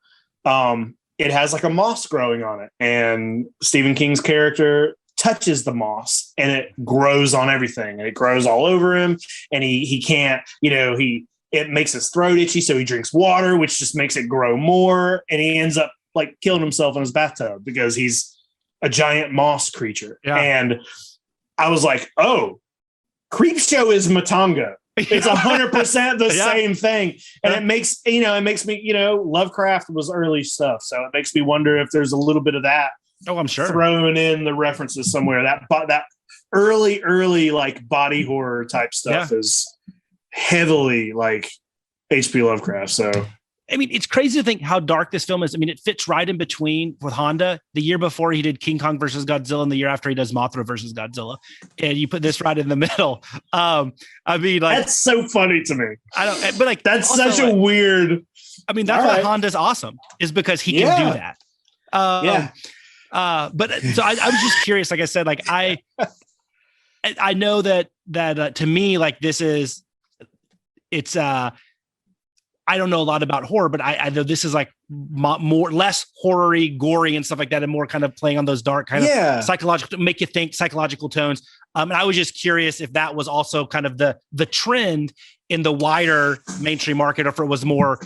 it has like a moss growing on it, and Stephen King's character touches the moss and it grows on everything, and it grows all over him, and he can't, it makes his throat itchy. So he drinks water, which just makes it grow more. And he ends up like killing himself in his bathtub because he's a giant moss creature. Yeah. And I was like, oh, Creepshow is Matango. It's 100% the same thing. And it makes me, Lovecraft was early stuff. So it makes me wonder if there's a little bit of that. Oh, I'm sure. Thrown in the references somewhere. That early like body horror type stuff is heavily like H.P. Lovecraft. So I mean, it's crazy to think how dark this film is. I mean, it fits right in between with Honda. The year before he did King Kong versus Godzilla, and the year after he does Mothra versus Godzilla. And you put this right in the middle. I mean, like, that's so funny to me. I don't, but like, that's such a weird. I mean, that's why Honda's awesome, is because he can do that. But so I was just curious. Like I said, like I know that to me, like this is, it's I don't know a lot about horror, but I know this is like less horror-y, gory and stuff like that, and more kind of playing on those dark kind of psychological, make you think psychological tones. And I was just curious if that was also kind of the trend in the wider mainstream market, or if it was more,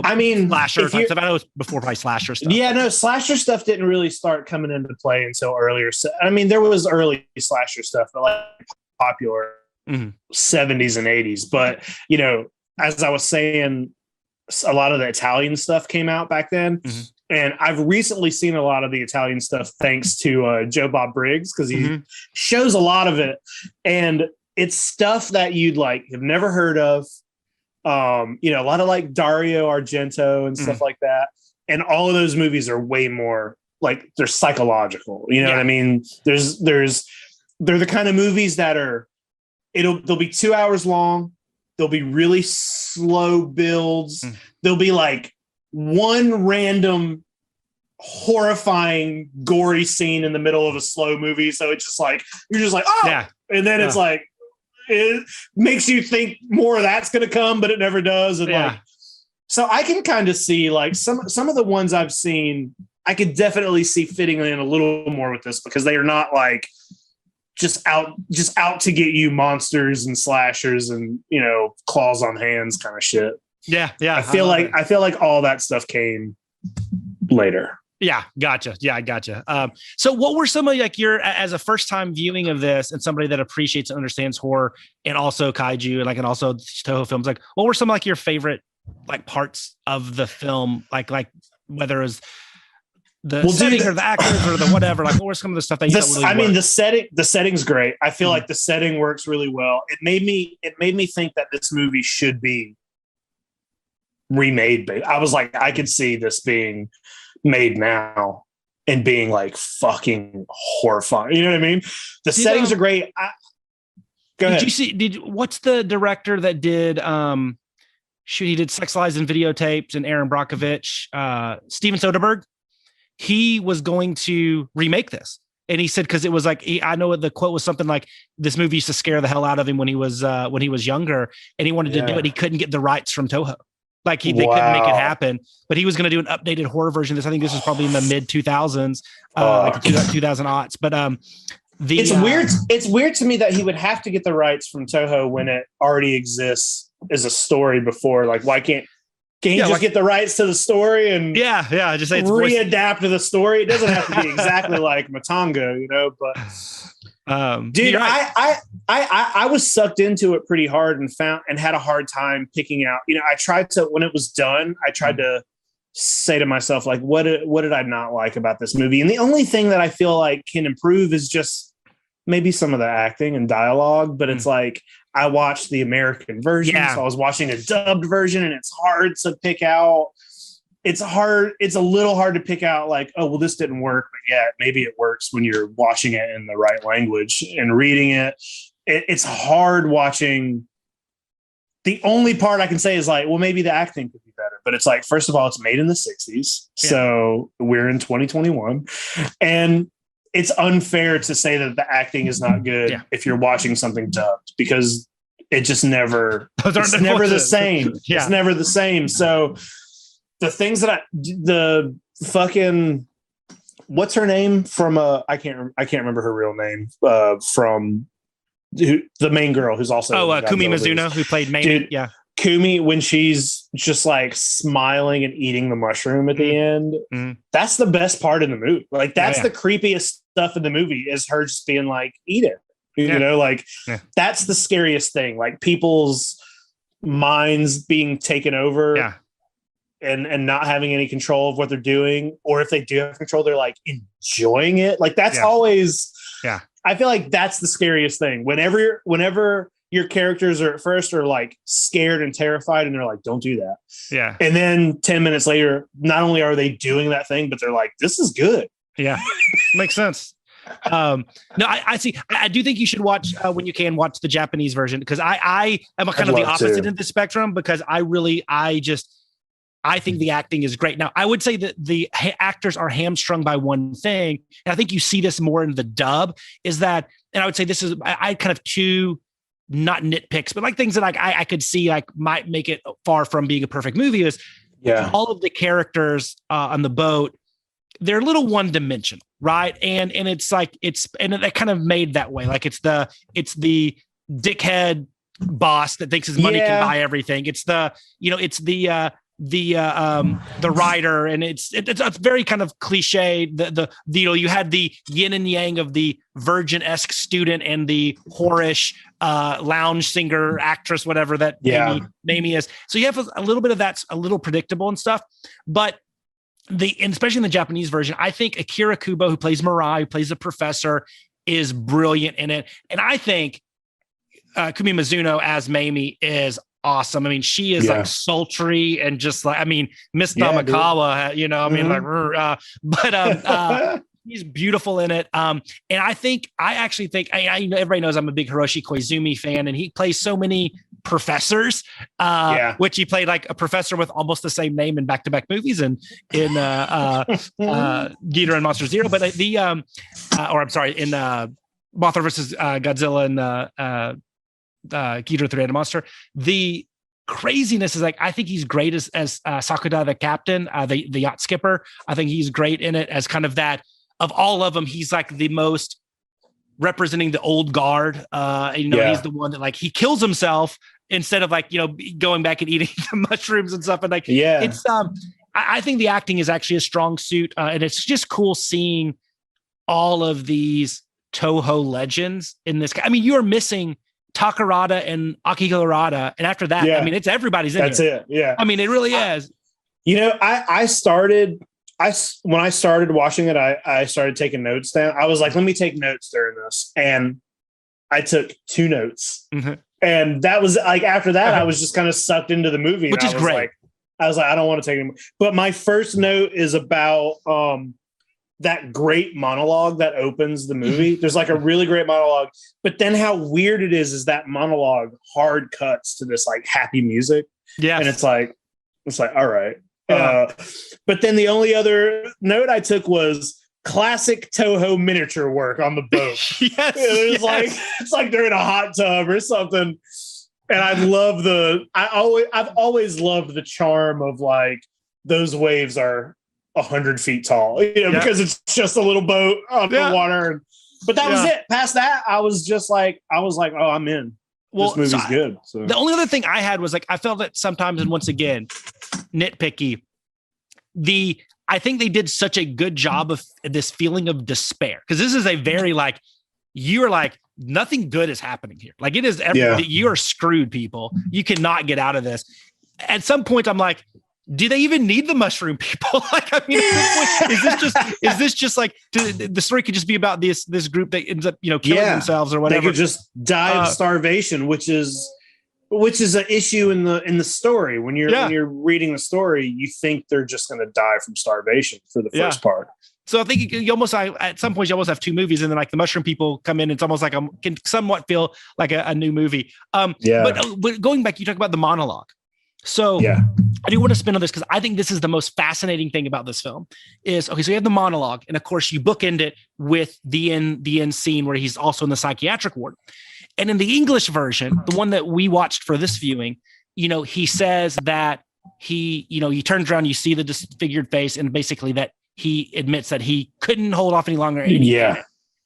I mean, slasher type stuff. I know it was before probably slasher stuff. Yeah, no, slasher stuff didn't really start coming into play until earlier. I mean, there was early slasher stuff, but like popular 70s and 80s. But, as I was saying, a lot of the Italian stuff came out back then. And I've recently seen a lot of the Italian stuff thanks to Joe Bob Briggs, because he shows a lot of it. And it's stuff that you'd like have never heard of. A lot of like Dario Argento and stuff like that. And all of those movies are way more like they're psychological. You know what I mean? They're the kind of movies that they'll be 2 hours long. There'll be really slow builds. There'll be like one random horrifying gory scene in the middle of a slow movie. So it's just like, you're just like, oh, and then it's like, it makes you think more of that's going to come, but it never does. And like, so I can kind of see like some of the ones I've seen, I could definitely see fitting in a little more with this, because they are not like just out to get you monsters and slashers and, claws on hands kind of shit. Yeah. I feel like all that stuff came later. Yeah, gotcha. So what were some of like your, as a first time viewing of this and somebody that appreciates and understands horror and also kaiju and also Toho films, like what were some like your favorite like parts of the film? Like whether it was the setting or the actors or the whatever, like what were some of the stuff that you thought really worked? The setting's great. I feel like the setting works really well. It made me think that this movie should be remade. I was like, I could see this being made now and being like fucking horrifying. You know what I mean? The settings are great. Go ahead. What's the director that did he did Sex Lies and Videotapes and Aaron Brockovich, Steven Soderbergh? He was going to remake this. And he said, because it was like, I know the quote was something like, this movie used to scare the hell out of him when he was younger, and he wanted to do it. He couldn't get the rights from Toho. Like they couldn't make it happen, but he was going to do an updated horror version of this. I think this was probably in the mid 2000s, like 2000 aughts. But it's weird. It's weird to me that he would have to get the rights from Toho when it already exists as a story before. Like, why can't he just get the rights to the story and just say it's readapt to the story? It doesn't have to be exactly like Matango, but. Dude, right. I was sucked into it pretty hard and had a hard time picking out. I tried to, when it was done, I tried to say to myself, like, what did I not like about this movie? And the only thing that I feel like can improve is just maybe some of the acting and dialogue. But it's like, I watched the American version, so I was watching a dubbed version, and it's hard to pick out. It's a little hard to pick out like, oh, well, this didn't work, but maybe it works when you're watching it in the right language and reading it. It's hard watching. The only part I can say is like, well, maybe the acting could be better, but it's like, first of all, it's made in the 60s. So we're in 2021, and it's unfair to say that the acting is not good if you're watching something dubbed, because it just never, it's never the same. It's never the same. So the things that the fucking, what's her name from I can't remember her real name from the main girl who's also Kumi Mizuno, who played Main. Kumi, when she's just like smiling and eating the mushroom at the end, that's the best part in the movie. Like that's the creepiest stuff in the movie, is her just being like, eat it. That's the scariest thing. Like people's minds being taken over. And not having any control of what they're doing, or if they do have control, they're like enjoying it. Like that's always, I feel like that's the scariest thing. Whenever your characters are at first are like scared and terrified, and they're like, don't do that. Yeah. And then 10 minutes later, not only are they doing that thing, but they're like, this is good. Yeah. Makes sense. No, I see. I do think you should watch when you can watch the Japanese version, because I am kind of the opposite end of the spectrum, because I think the acting is great. Now, I would say that the actors are hamstrung by one thing, and I think you see this more in the dub, is that, and I would say this is, I kind of two not nitpicks, but like things that like I could see like might make it far from being a perfect movie is all of the characters on the boat, they're a little one dimensional, right? And it's like and it kind of made that way. Like it's the dickhead boss that thinks his money can buy everything. It's the writer, and it's very kind of cliche. The you had the yin and yang of the virgin-esque student and the whorish lounge singer actress, whatever that Mamie is. So you have a little bit of that's a little predictable and stuff, but and especially in the Japanese version, I think Akira Kubo, who plays Mirai, who plays the professor, is brilliant in it, and I think Kumi Mizuno as Mamie is awesome. I mean, she is like sultry and just like, I mean, Miss Namakawa, but he's beautiful in it. And I actually think, everybody knows I'm a big Hiroshi Koizumi fan, and he plays so many professors, which he played like a professor with almost the same name in back-to-back movies and in Ghidorah and Monster Zero, but in Mothra versus Godzilla and Ghidorah 3-Headed Monster. The craziness is like, I think he's great as Sakuda, the captain, the yacht skipper. I think he's great in it as kind of that, of all of them, he's like the most representing the old guard. He's the one that like, he kills himself instead of like, going back and eating the mushrooms and stuff. And like, it's, I think the acting is actually a strong suit. And it's just cool seeing all of these Toho legends in this. I mean, you are missing Takarada and Akihirada, and after that, I mean, it's everybody's in That's here. it. Yeah. I mean, it really is. When I started watching it, I started taking notes down. I was like, let me take notes during this. And I took 2 notes. Mm-hmm. And that was like, after that, I was just kind of sucked into the movie. Which is great. I was like, I don't want to take it. But my first note is about, that great monologue that opens the movie. There's like a really great monologue, but then how weird it is that monologue hard cuts to this like happy music. Yeah. And it's like, all right. But then the only other note I took was classic Toho miniature work on the boat. It's like they're in a hot tub or something. And I've always loved the charm of like, those waves are 100 feet tall, because it's just a little boat on the water. But that was it. Past that, I was like, oh, I'm in. Well, this movie's good. So the only other thing I had was like, I felt that sometimes, and once again, nitpicky, I think they did such a good job of this feeling of despair. Cause this is a very like, you're like, nothing good is happening here. Like it is, you are screwed, people. You cannot get out of this. At some point I'm like, do they even need the mushroom people? Like, I mean, is this just like the story could just be about this group that ends up, killing themselves or whatever? They could just die of starvation, which is an issue in the story. When you're reading the story, you think they're just going to die from starvation for the first part. So I think at some point you almost have 2 movies, and then like the mushroom people come in. It's almost like can somewhat feel like a new movie. But going back, you talk about the monologue. So I do want to spin on this because I think this is the most fascinating thing about this film is, okay, so you have the monologue, and of course you bookend it with the end scene where he's also in the psychiatric ward. And in the English version, the one that we watched for this viewing, he says that he turns around, you see the disfigured face, and basically that he admits that he couldn't hold off any longer.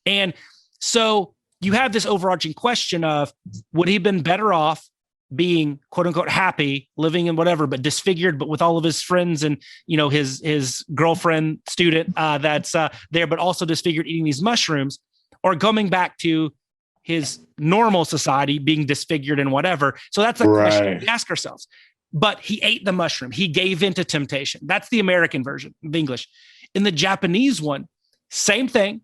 And so you have this overarching question of, would he have been better off being quote unquote happy, living in whatever, but disfigured, but with all of his friends and, his girlfriend student that's there, but also disfigured eating these mushrooms, or coming back to his normal society being disfigured and whatever. So that's a question we ask ourselves. But he ate the mushroom. He gave in to temptation. That's the American version of English. In the Japanese one, same thing.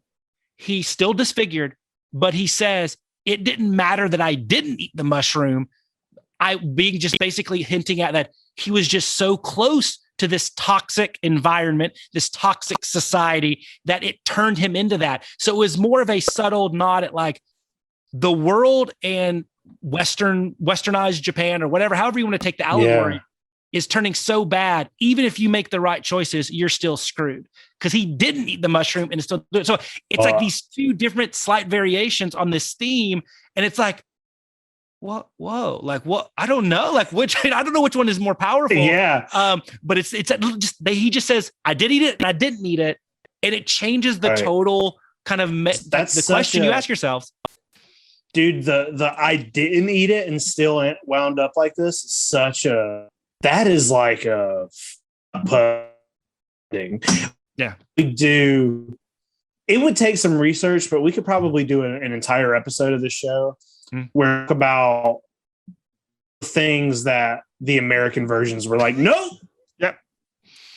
He's still disfigured, but he says, it didn't matter that I didn't eat the mushroom. Being just basically hinting at that he was just so close to this toxic environment, this toxic society, that it turned him into that. So it was more of a subtle nod at like the world and westernized Japan, or whatever, however you want to take the allegory, is turning so bad. Even if you make the right choices, you're still screwed, because he didn't eat the mushroom and it's still do it. So it's like these 2 different slight variations on this theme. And it's like, what? Whoa! Like what? I don't know. Like which? I don't know which one is more powerful. Yeah. But it's just he just says I did eat it and I didn't eat it, and it changes the total kind of that's the question you ask yourself. Dude, the I didn't eat it and still wound up like this. That is like a pudding. Yeah, we do. It would take some research, but we could probably do an entire episode of the show where we talk about things that the American versions were like, nope. Yep.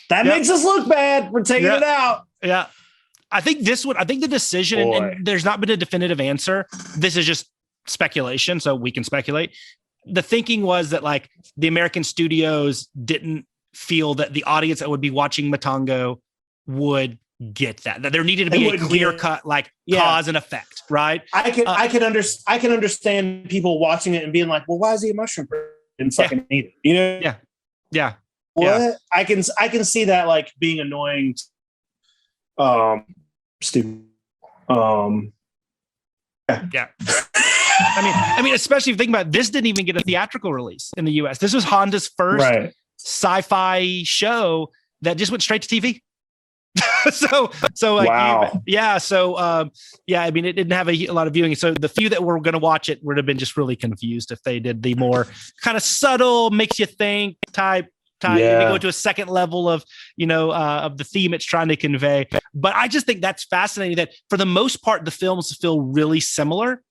That makes us look bad. We're taking it out. Yeah. I think the decision, and there's not been a definitive answer. This is just speculation, so we can speculate. The thinking was that like the American studios didn't feel that the audience that would be watching Matango would get that there needed to be a clear cut like cause and effect, right? I can understand people watching it and being like, well, why is he a mushroom person and fucking eat it? You know? Yeah. What? I can see that like being annoying. Stupid. Yeah. I mean, especially if you think about it, this didn't even get a theatrical release in the US. This was Honda's first sci-fi show that just went straight to TV. so like, wow. I mean, it didn't have a lot of viewing. So the few that were going to watch it would have been just really confused if they did the more kind of subtle, makes you think type. They go to a second level of, of the theme it's trying to convey. But I just think that's fascinating that for the most part, the films feel really similar.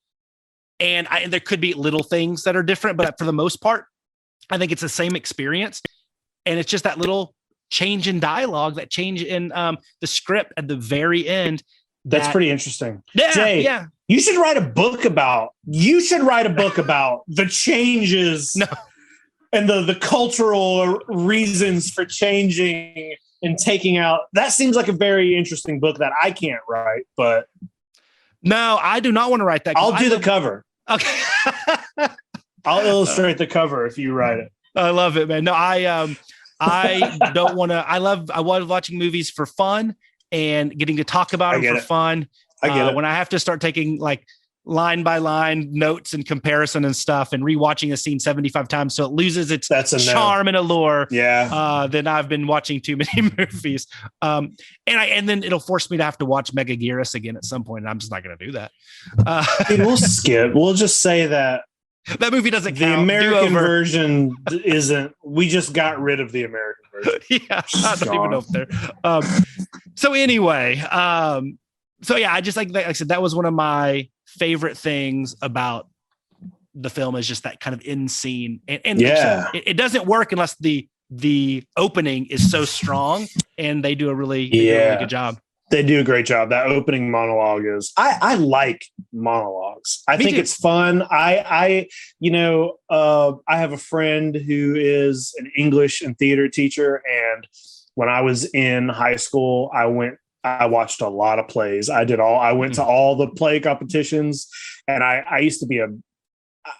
And there could be little things that are different, but for the most part, I think it's the same experience. And it's just that little change in dialogue, that change in the script at the very end. That's pretty interesting. Yeah, Jay, you should write a book about the changes. No. And the cultural reasons for changing and taking out. That seems like a very interesting book that I can't write, but no, I do not want to write that. I'll do the cover. Okay. I'll illustrate the cover if you write it. I love it, man. No, I don't want to. I love watching movies for fun and getting to talk about them for fun. I get it. When I have to start taking like line by line notes and comparison and stuff and rewatching a scene 75 times so it loses its charm and allure. Yeah. Then I've been watching too many movies. And then it'll force me to have to watch Megaguirus again at some point, and I'm just not going to do that. We'll skip. We'll just say that movie doesn't count. The American version isn't. We just got rid of the American version. Yeah, I don't even know if they're. So anyway, I just like I said, that was one of my favorite things about the film is just that kind of end scene, and it doesn't work unless the opening is so strong, and they do a really good job. They do a great job. That opening monologue is I like monologues. I think it's fun. I have a friend who is an English and theater teacher, and when I was in high school, I watched a lot of plays. I went to all the play competitions, and I used to be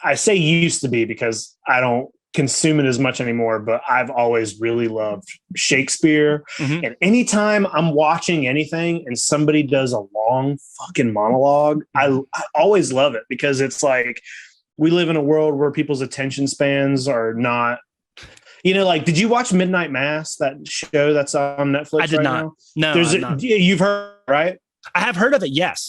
I say used to be because I don't consume it as much anymore, but I've always really loved Shakespeare. Mm-hmm. And anytime I'm watching anything and somebody does a long fucking monologue, I always love it because it's like we live in a world where people's attention spans are not. Like, did you watch Midnight Mass, that show that's on Netflix? I did not. Now? No, you've heard, right? I have heard of it. Yes.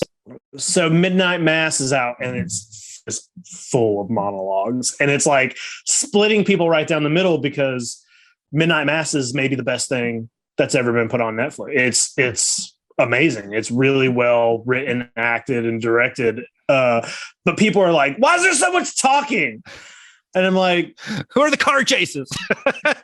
So Midnight Mass is out, and it's just full of monologues, and it's like splitting people right down the middle because Midnight Mass is maybe the best thing that's ever been put on Netflix. It's amazing. It's really well written, acted, and directed. But people are like, "Why is there so much talking?" And I'm like, who are the car chases?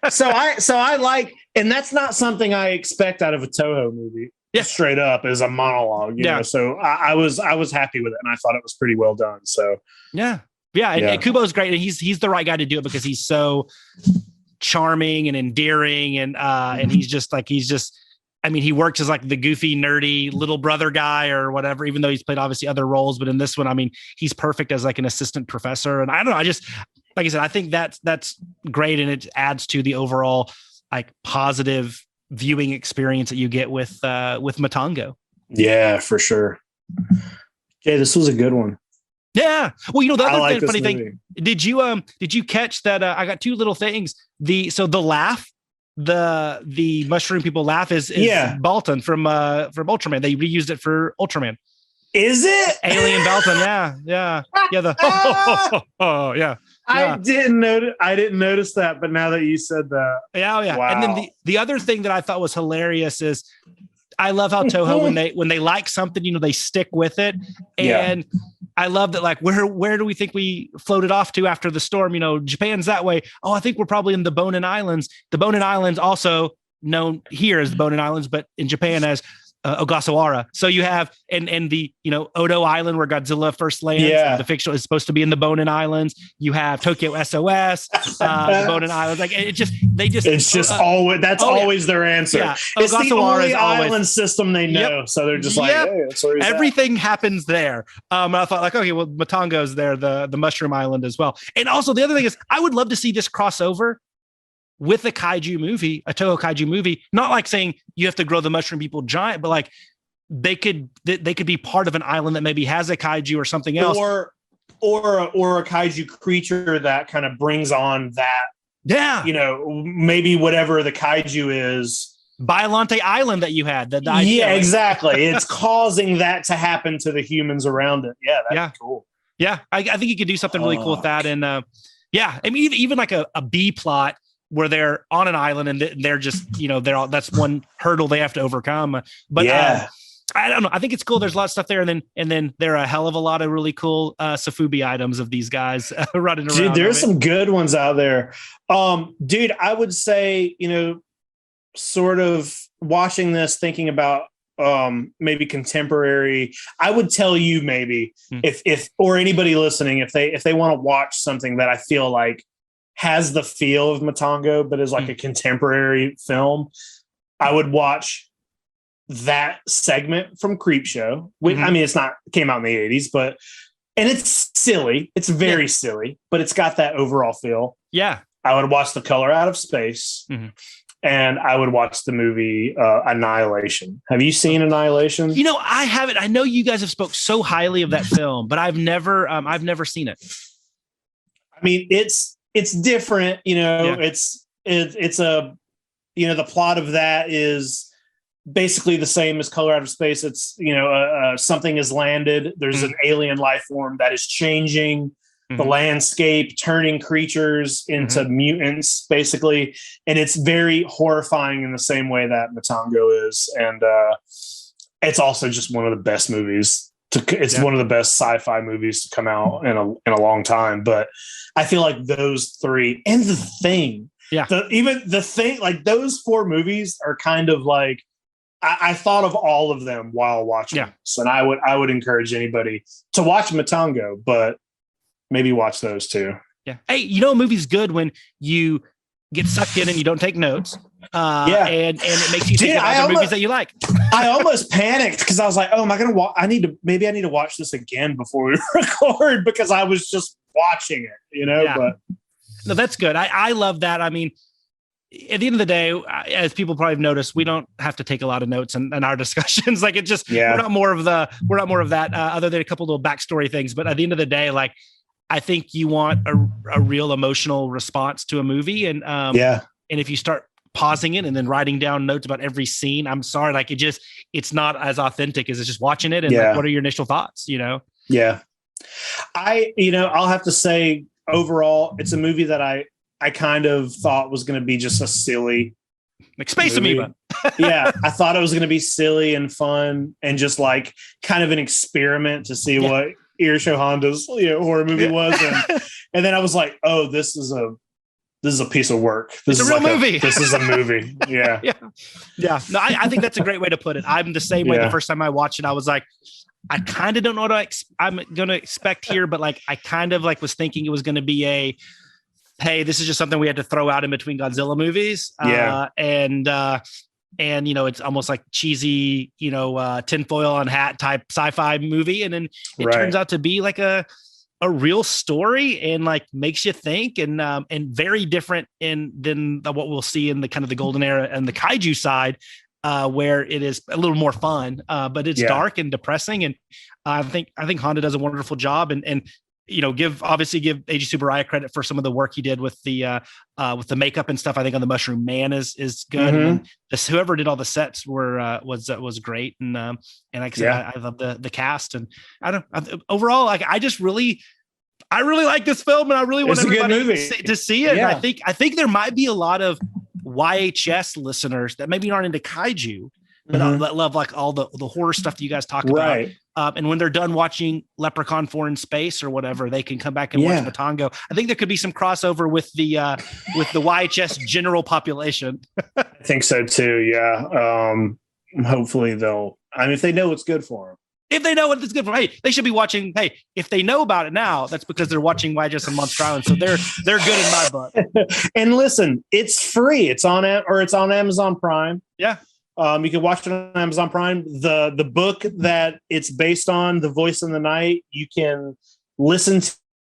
so I like, and that's not something I expect out of a Toho movie. Yeah. Straight up is a monologue, you know. So I was happy with it, and I thought it was pretty well done. So and Kubo's great, and he's the right guy to do it because he's so charming and endearing, and he's just. I mean, he works as like the goofy, nerdy little brother guy or whatever, even though he's played obviously other roles. But in this one, I mean, he's perfect as like an assistant professor. And I don't know, like I said, I think that's great. And it adds to the overall like positive viewing experience that you get with Matango. Yeah, for sure. Okay, this was a good one. Yeah. Well, the other like funny thing, did you catch that? I got two little things. The laugh, the mushroom people laugh is Balton from Ultraman. They reused it for Ultraman. Is it Alien Balton? Yeah. Yeah. I didn't notice that, but now that you said that, yeah. Wow. And then the other thing that I thought was hilarious is I love how Toho when they like something, they stick with it, and I love that. Like, where do we think we floated off to after the storm? Japan's that way. Oh, I think we're probably in the Bonin Islands. The Bonin Islands, also known here as the Bonin Islands, but in Japan as Ogasawara. So you have and the Odo Island where Godzilla first lands. Yeah. The fictional is supposed to be in the Bonin Islands. You have Tokyo SOS, the Bonin Islands. Like it's just always always their answer. Yeah. It's the only is island system they know. So they're just like, hey, that's where he's everything happens there. I thought like, okay, well, Matango's there, the mushroom island as well. And also the other thing is I would love to see this crossover with a kaiju movie, a Toho kaiju movie, not like saying you have to grow the mushroom people giant, but like they could be part of an island that maybe has a kaiju or something else, or a kaiju creature that kind of brings on that. Yeah, maybe whatever the kaiju is, Biollante Island that you had. Exactly. It's causing that to happen to the humans around it. Yeah, that'd be cool. Yeah, I think you could do something really cool with that, and I mean even like a B plot, where they're on an island and they're just, that's one hurdle they have to overcome. But I don't know. I think it's cool. There's a lot of stuff there. And then there are a hell of a lot of really cool Sofubi items of these guys running around. Dude, there's some good ones out there. Dude, I would say, sort of watching this, thinking about maybe contemporary, I would tell you maybe if or anybody listening, if they want to watch something that I feel like has the feel of Matango, but is like a contemporary film, I would watch that segment from Creepshow. I mean, came out in the 80s, and it's silly. It's very silly, but it's got that overall feel. Yeah. I would watch The Color Out of Space, and I would watch the movie Annihilation. Have you seen Annihilation? I haven't. I know you guys have spoke so highly of that film, but I've never seen it. I mean, it's different, it's a, the plot of that is basically the same as Color Out of Space. It's, something has landed. There's an alien life form that is changing the landscape, turning creatures into mutants, basically. And it's very horrifying in the same way that Matango is. And it's also just one of the best movies. It's one of the best sci-fi movies to come out in a long time. But I feel like those three and The Thing, even The Thing, like those four movies are kind of like, I thought of all of them while watching this. And I would encourage anybody to watch Matango, but maybe watch those too. Yeah. Hey, a movie's good when you get sucked in and you don't take notes. And it makes you think about the movies that you like. I almost panicked because I was like, "Oh, am I going to watch? I need to watch this again before we record," because I was just watching it, But no, that's good. I love that. I mean, at the end of the day, as people probably have noticed, we don't have to take a lot of notes in our discussions. Like it just we're not more of that. Other than a couple little backstory things, but at the end of the day, like I think you want a real emotional response to a movie, and if you start pausing it and then writing down notes about every scene, I'm sorry, like it's not as authentic as it's just watching it. And like, what are your initial thoughts? Yeah. I'll have to say overall, it's a movie that I kind of thought was going to be just a silly, like Space movie. Amoeba. I thought it was going to be silly and fun and just like kind of an experiment to see what Ishiro Honda's horror movie was. And then I was like, oh, this is a piece of work. It's a real movie. This is a movie. Yeah. Yeah. No, I think that's a great way to put it. I'm the same way. The first time I watched it, I was like, I kind of don't know what I'm going to expect here, but like, I kind of like was thinking it was going to be hey, this is just something we had to throw out in between Godzilla movies. And it's almost like cheesy, tinfoil on hat type sci-fi movie. And then it turns out to be like a real story and like makes you think and very different than what we'll see in the kind of the golden era and the kaiju side. where it is a little more fun, but it's dark and depressing. And I think Honda does a wonderful job, and give Eiji Tsuburaya credit for some of the work he did with the makeup and stuff. I think on the Mushroom Man is good. Mm-hmm. And whoever did all the sets was great. And like I said, I love the cast, and overall, like I really like this film, and I really want everybody to see it. Yeah. And I think there might be a lot of YHS listeners that maybe aren't into kaiju, but that love like all the horror stuff that you guys talk about. And when they're done watching Leprechaun 4 in Space or whatever, they can come back and watch Matango. I think there could be some crossover with the YHS general population. I think so too. Yeah. Hopefully if they know what's good for them. If they know what it's good for, they should be watching. Hey, if they know about it now, that's because they're watching YHS on Monster Island. So they're good in my book. And listen, it's free. It's on Amazon Prime. Yeah. You can watch it on Amazon Prime. The book that it's based on, The Voice in the Night, you can listen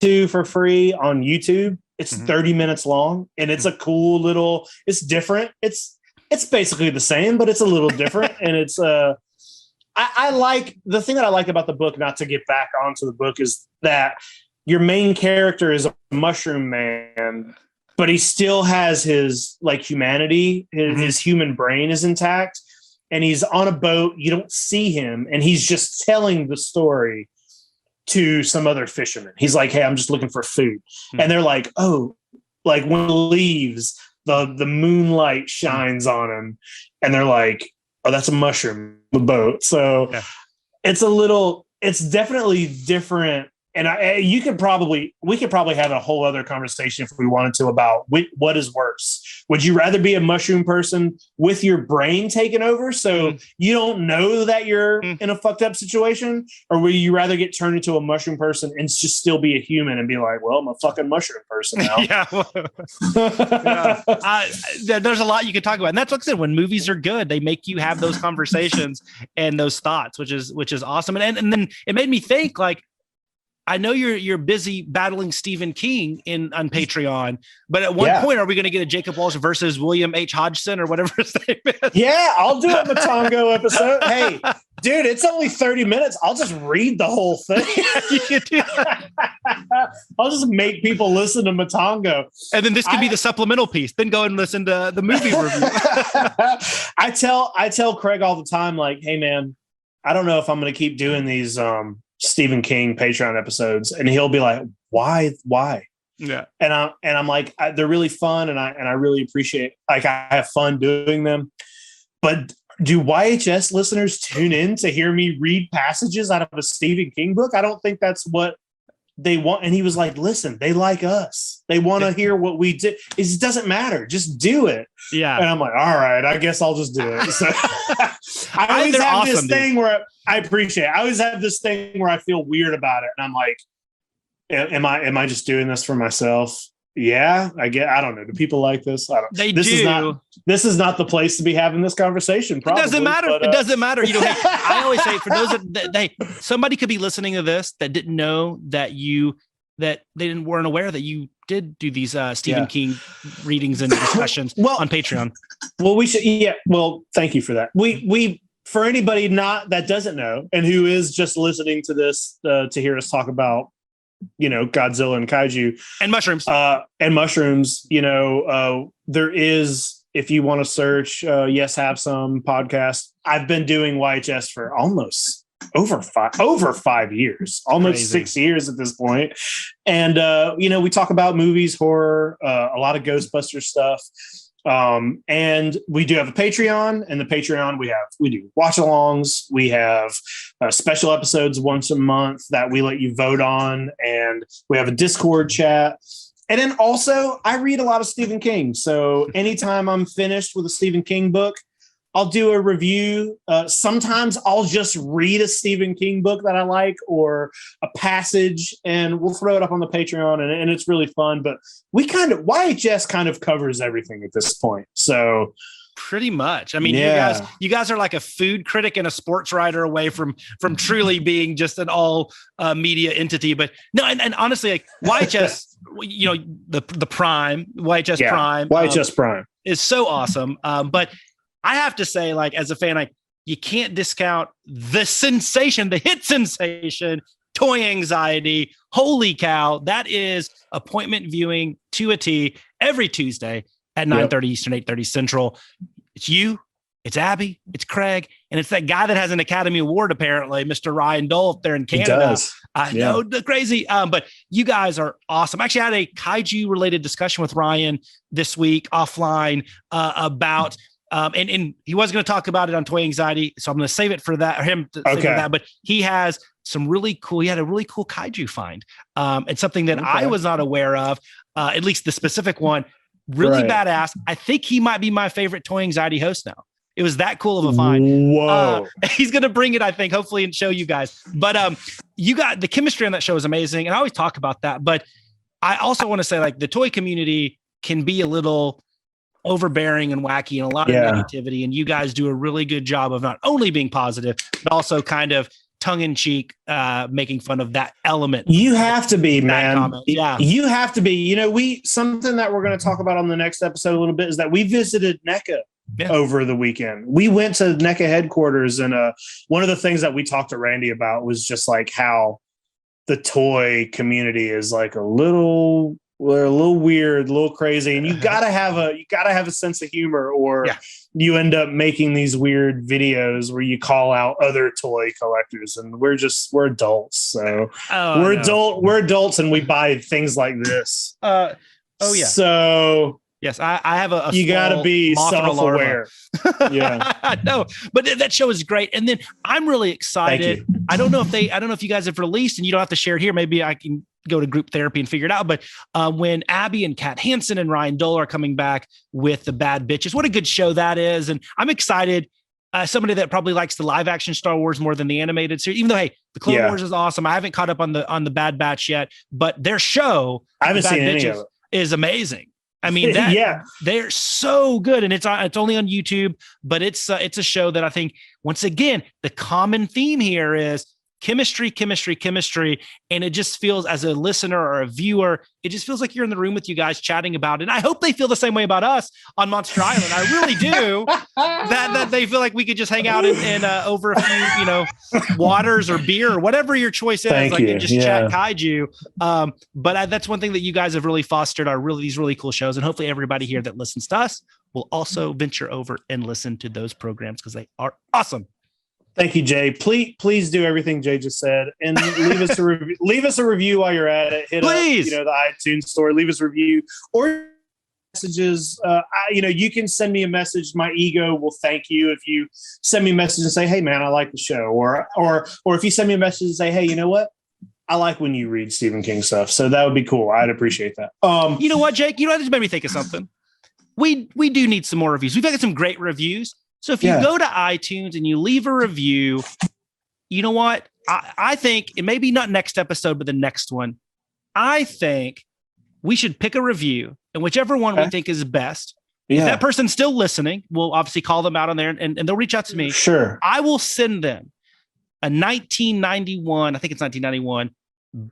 to for free on YouTube. It's 30 minutes long, and it's a cool little. It's different. It's basically the same, but it's a little different, and it's I like the thing that I like about the book, not to get back onto the book, is that your main character is a mushroom man, but he still has his like humanity. His human brain is intact, and he's on a boat. You don't see him, and he's just telling the story to some other fishermen. He's like, "Hey, I'm just looking for food," and they're like, "Oh," like when he leaves, the moonlight shines on him, and they're like, "Oh, that's a mushroom boat." So it's definitely different. And we could probably have a whole other conversation if we wanted to about what is worse. Would you rather be a mushroom person with your brain taken over, so you don't know that you're in a fucked up situation, or would you rather get turned into a mushroom person and just still be a human and be like, well, I'm a fucking mushroom person now? There's a lot you could talk about, and that's like I said. When movies are good, they make you have those conversations and those thoughts, which is awesome. And then it made me think like, I know you're busy battling Stephen King on Patreon, but at one point, are we going to get a Jacob Walsh versus William H. Hodgson or whatever his name is? Yeah, I'll do a Matango episode. Hey, dude, it's only 30 minutes. I'll just read the whole thing. You can do that. I'll just make people listen to Matango. And then this could be the supplemental piece. Then go and listen to the movie review. I tell Craig all the time, like, hey, man, I don't know if I'm going to keep doing these Stephen King Patreon episodes, and he'll be like, why? Yeah. And I'm like, they're really fun, and I really appreciate, like, I have fun doing them. But do YHS listeners tune in to hear me read passages out of a Stephen King book? I don't think that's what they want. And he was like, listen, they like us. They want to hear what we do. It doesn't matter. Just do it. Yeah. And I'm like, all right, I guess I'll just do it. So I always have this thing where I appreciate it. I always have this thing where I feel weird about it. And I'm like, am I just doing this for myself? Yeah, I don't know. Do people like this? I don't. This is not the place to be having this conversation. Probably. It doesn't matter. It doesn't matter. You know, I always say, for those that somebody could be listening to this that didn't know that they weren't aware that you did do these Stephen King readings and discussions on Patreon. Well, we should. Yeah. Well, thank you for that. We for anybody that doesn't know and who is just listening to this to hear us talk about, Godzilla and Kaiju and mushrooms, there is, if you want to search, Yes Have Some podcast. I've been doing YHS for almost over 5 years, almost Crazy. 6 years at this point. And, we talk about movies, horror, a lot of Ghostbuster stuff. And we do have a Patreon, and the Patreon we do watch alongs. We have special episodes once a month that we let you vote on. And we have a Discord chat. And then also I read a lot of Stephen King. So anytime I'm finished with a Stephen King book, I'll do a review. Sometimes I'll just read a Stephen King book that I like, or a passage, and we'll throw it up on the Patreon, and it's really fun. But YHS kind of covers everything at this point. So pretty much. I mean, you guys are like a food critic and a sports writer away from truly being just an all media entity. But no, and honestly, like YHS, the Prime, YHS Prime, YHS Prime is so awesome. But I have to say, like, as a fan, like, you can't discount the sensation, the hit sensation, Toy Anxiety. Holy cow. That is appointment viewing to a T every Tuesday at 9:30 Eastern, 8:30 Central. It's you, it's Abby, it's Craig, and it's that guy that has an Academy Award, apparently, Mr. Ryan Dole up there in Canada. I know, the crazy. But you guys are awesome. Actually, I had a Kaiju related discussion with Ryan this week offline about and he was going to talk about it on Toy Anxiety, so I'm going to save it for that, or him to save it for that. But he has some really cool. He had a really cool Kaiju find. It's something that I was not aware of, at least the specific one. Really badass. I think he might be my favorite Toy Anxiety host now. It was that cool of a find. Whoa. He's going to bring it, I think, hopefully, and show you guys. But you got the chemistry on that show is amazing. And I always talk about that. But I also want to say, like, the toy community can be a little overbearing and wacky and a lot of negativity. And you guys do a really good job of not only being positive, but also kind of tongue in cheek, making fun of that element. You have to be, man. Comment. Yeah, you have to be. You know, something that we're going to talk about on the next episode a little bit is that we visited NECA over the weekend. We went to NECA headquarters, and one of the things that we talked to Randy about was just like how the toy community is like a little weird, a little crazy, and you gotta have a sense of humor, or you end up making these weird videos where you call out other toy collectors, and we're adults, so we're adults, and we buy things like this. So yes, I have a you gotta be self-aware. No, but that show is great. And then I'm really excited. I don't know if you guys have released, and you don't have to share it here. Maybe I can go to group therapy and figure it out. But when Abby and Kat Hansen and Ryan Dole are coming back with The Bad Bitches, what a good show that is. And I'm excited. Somebody that probably likes the live action Star Wars more than the animated series, even though, hey, the Clone Wars is awesome. I haven't caught up on the Bad Batch yet, but their show, I haven't seen any of it, is amazing. I mean, they're so good, and it's only on YouTube, but it's a show that I think, once again, the common theme here is chemistry, and it just feels, as a listener or a viewer, it just feels like you're in the room with you guys chatting about it. And I hope they feel the same way about us on Monster Island. I really do. that they feel like we could just hang out and over a few, waters or beer or whatever your choice is, and just chat Kaiju. But that's one thing that you guys have really fostered, these really cool shows, and hopefully everybody here that listens to us will also venture over and listen to those programs, because they are awesome. Thank you, Jay. Please do everything Jay just said, and leave us a review. Leave us a review while you're at it. Hit up, the iTunes store. Leave us a review or messages. You can send me a message. My ego will thank you if you send me a message and say, "Hey, man, I like the show," or if you send me a message and say, "Hey, you know what? I like when you read Stephen King stuff." So that would be cool. I'd appreciate that. You know what, Jake? You know, that just made me think of something. We do need some more reviews. We've got some great reviews. So if you go to iTunes and you leave a review, you know what? I think, it may be not next episode, but the next one, I think we should pick a review, and whichever one we think is best. If that person's still listening, we'll obviously call them out on there, and they'll reach out to me. Sure. I will send them a 1991, I think it's 1991,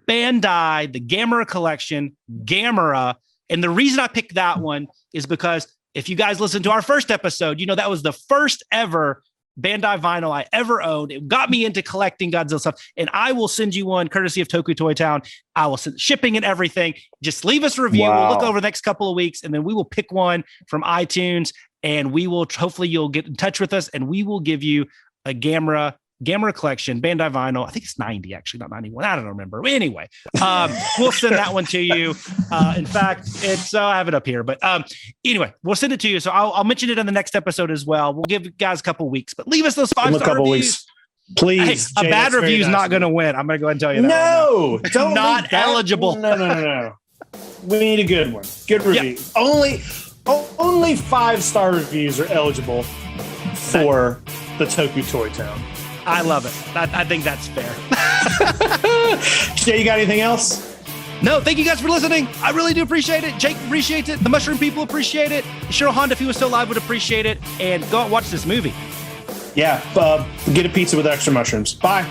Bandai, the Gamera collection, Gamera. And the reason I picked that one is because if you guys listen to our first episode, that was the first ever Bandai vinyl I ever owned. It got me into collecting Godzilla stuff, and I will send you one courtesy of Toku Toy Town. I will send shipping and everything. Just leave us a review. We'll look over the next couple of weeks, and then we will pick one from iTunes, and we will, hopefully you'll get in touch with us, and we will give you a Gamera collection, Bandai vinyl. I think it's 90, actually, not 91. I don't remember. Anyway, we'll send that one to you. In fact, I have it up here, but anyway, we'll send it to you. So I'll mention it in the next episode as well. We'll give you guys a couple weeks, but leave us those 5-star reviews. Please. Hey, a bad review is not going to win. I'm going to go ahead and tell you that. No, don't not eligible. No. We need a good one. Good review. Only 5-star reviews are eligible for the Toku Toy Town. I love it. I think that's fair. Jay, you got anything else? No, thank you guys for listening. I really do appreciate it. Jake appreciates it. The Mushroom people appreciate it. Ishiro Honda, if he was still alive, would appreciate it. And go out and watch this movie. Yeah, get a pizza with extra mushrooms. Bye.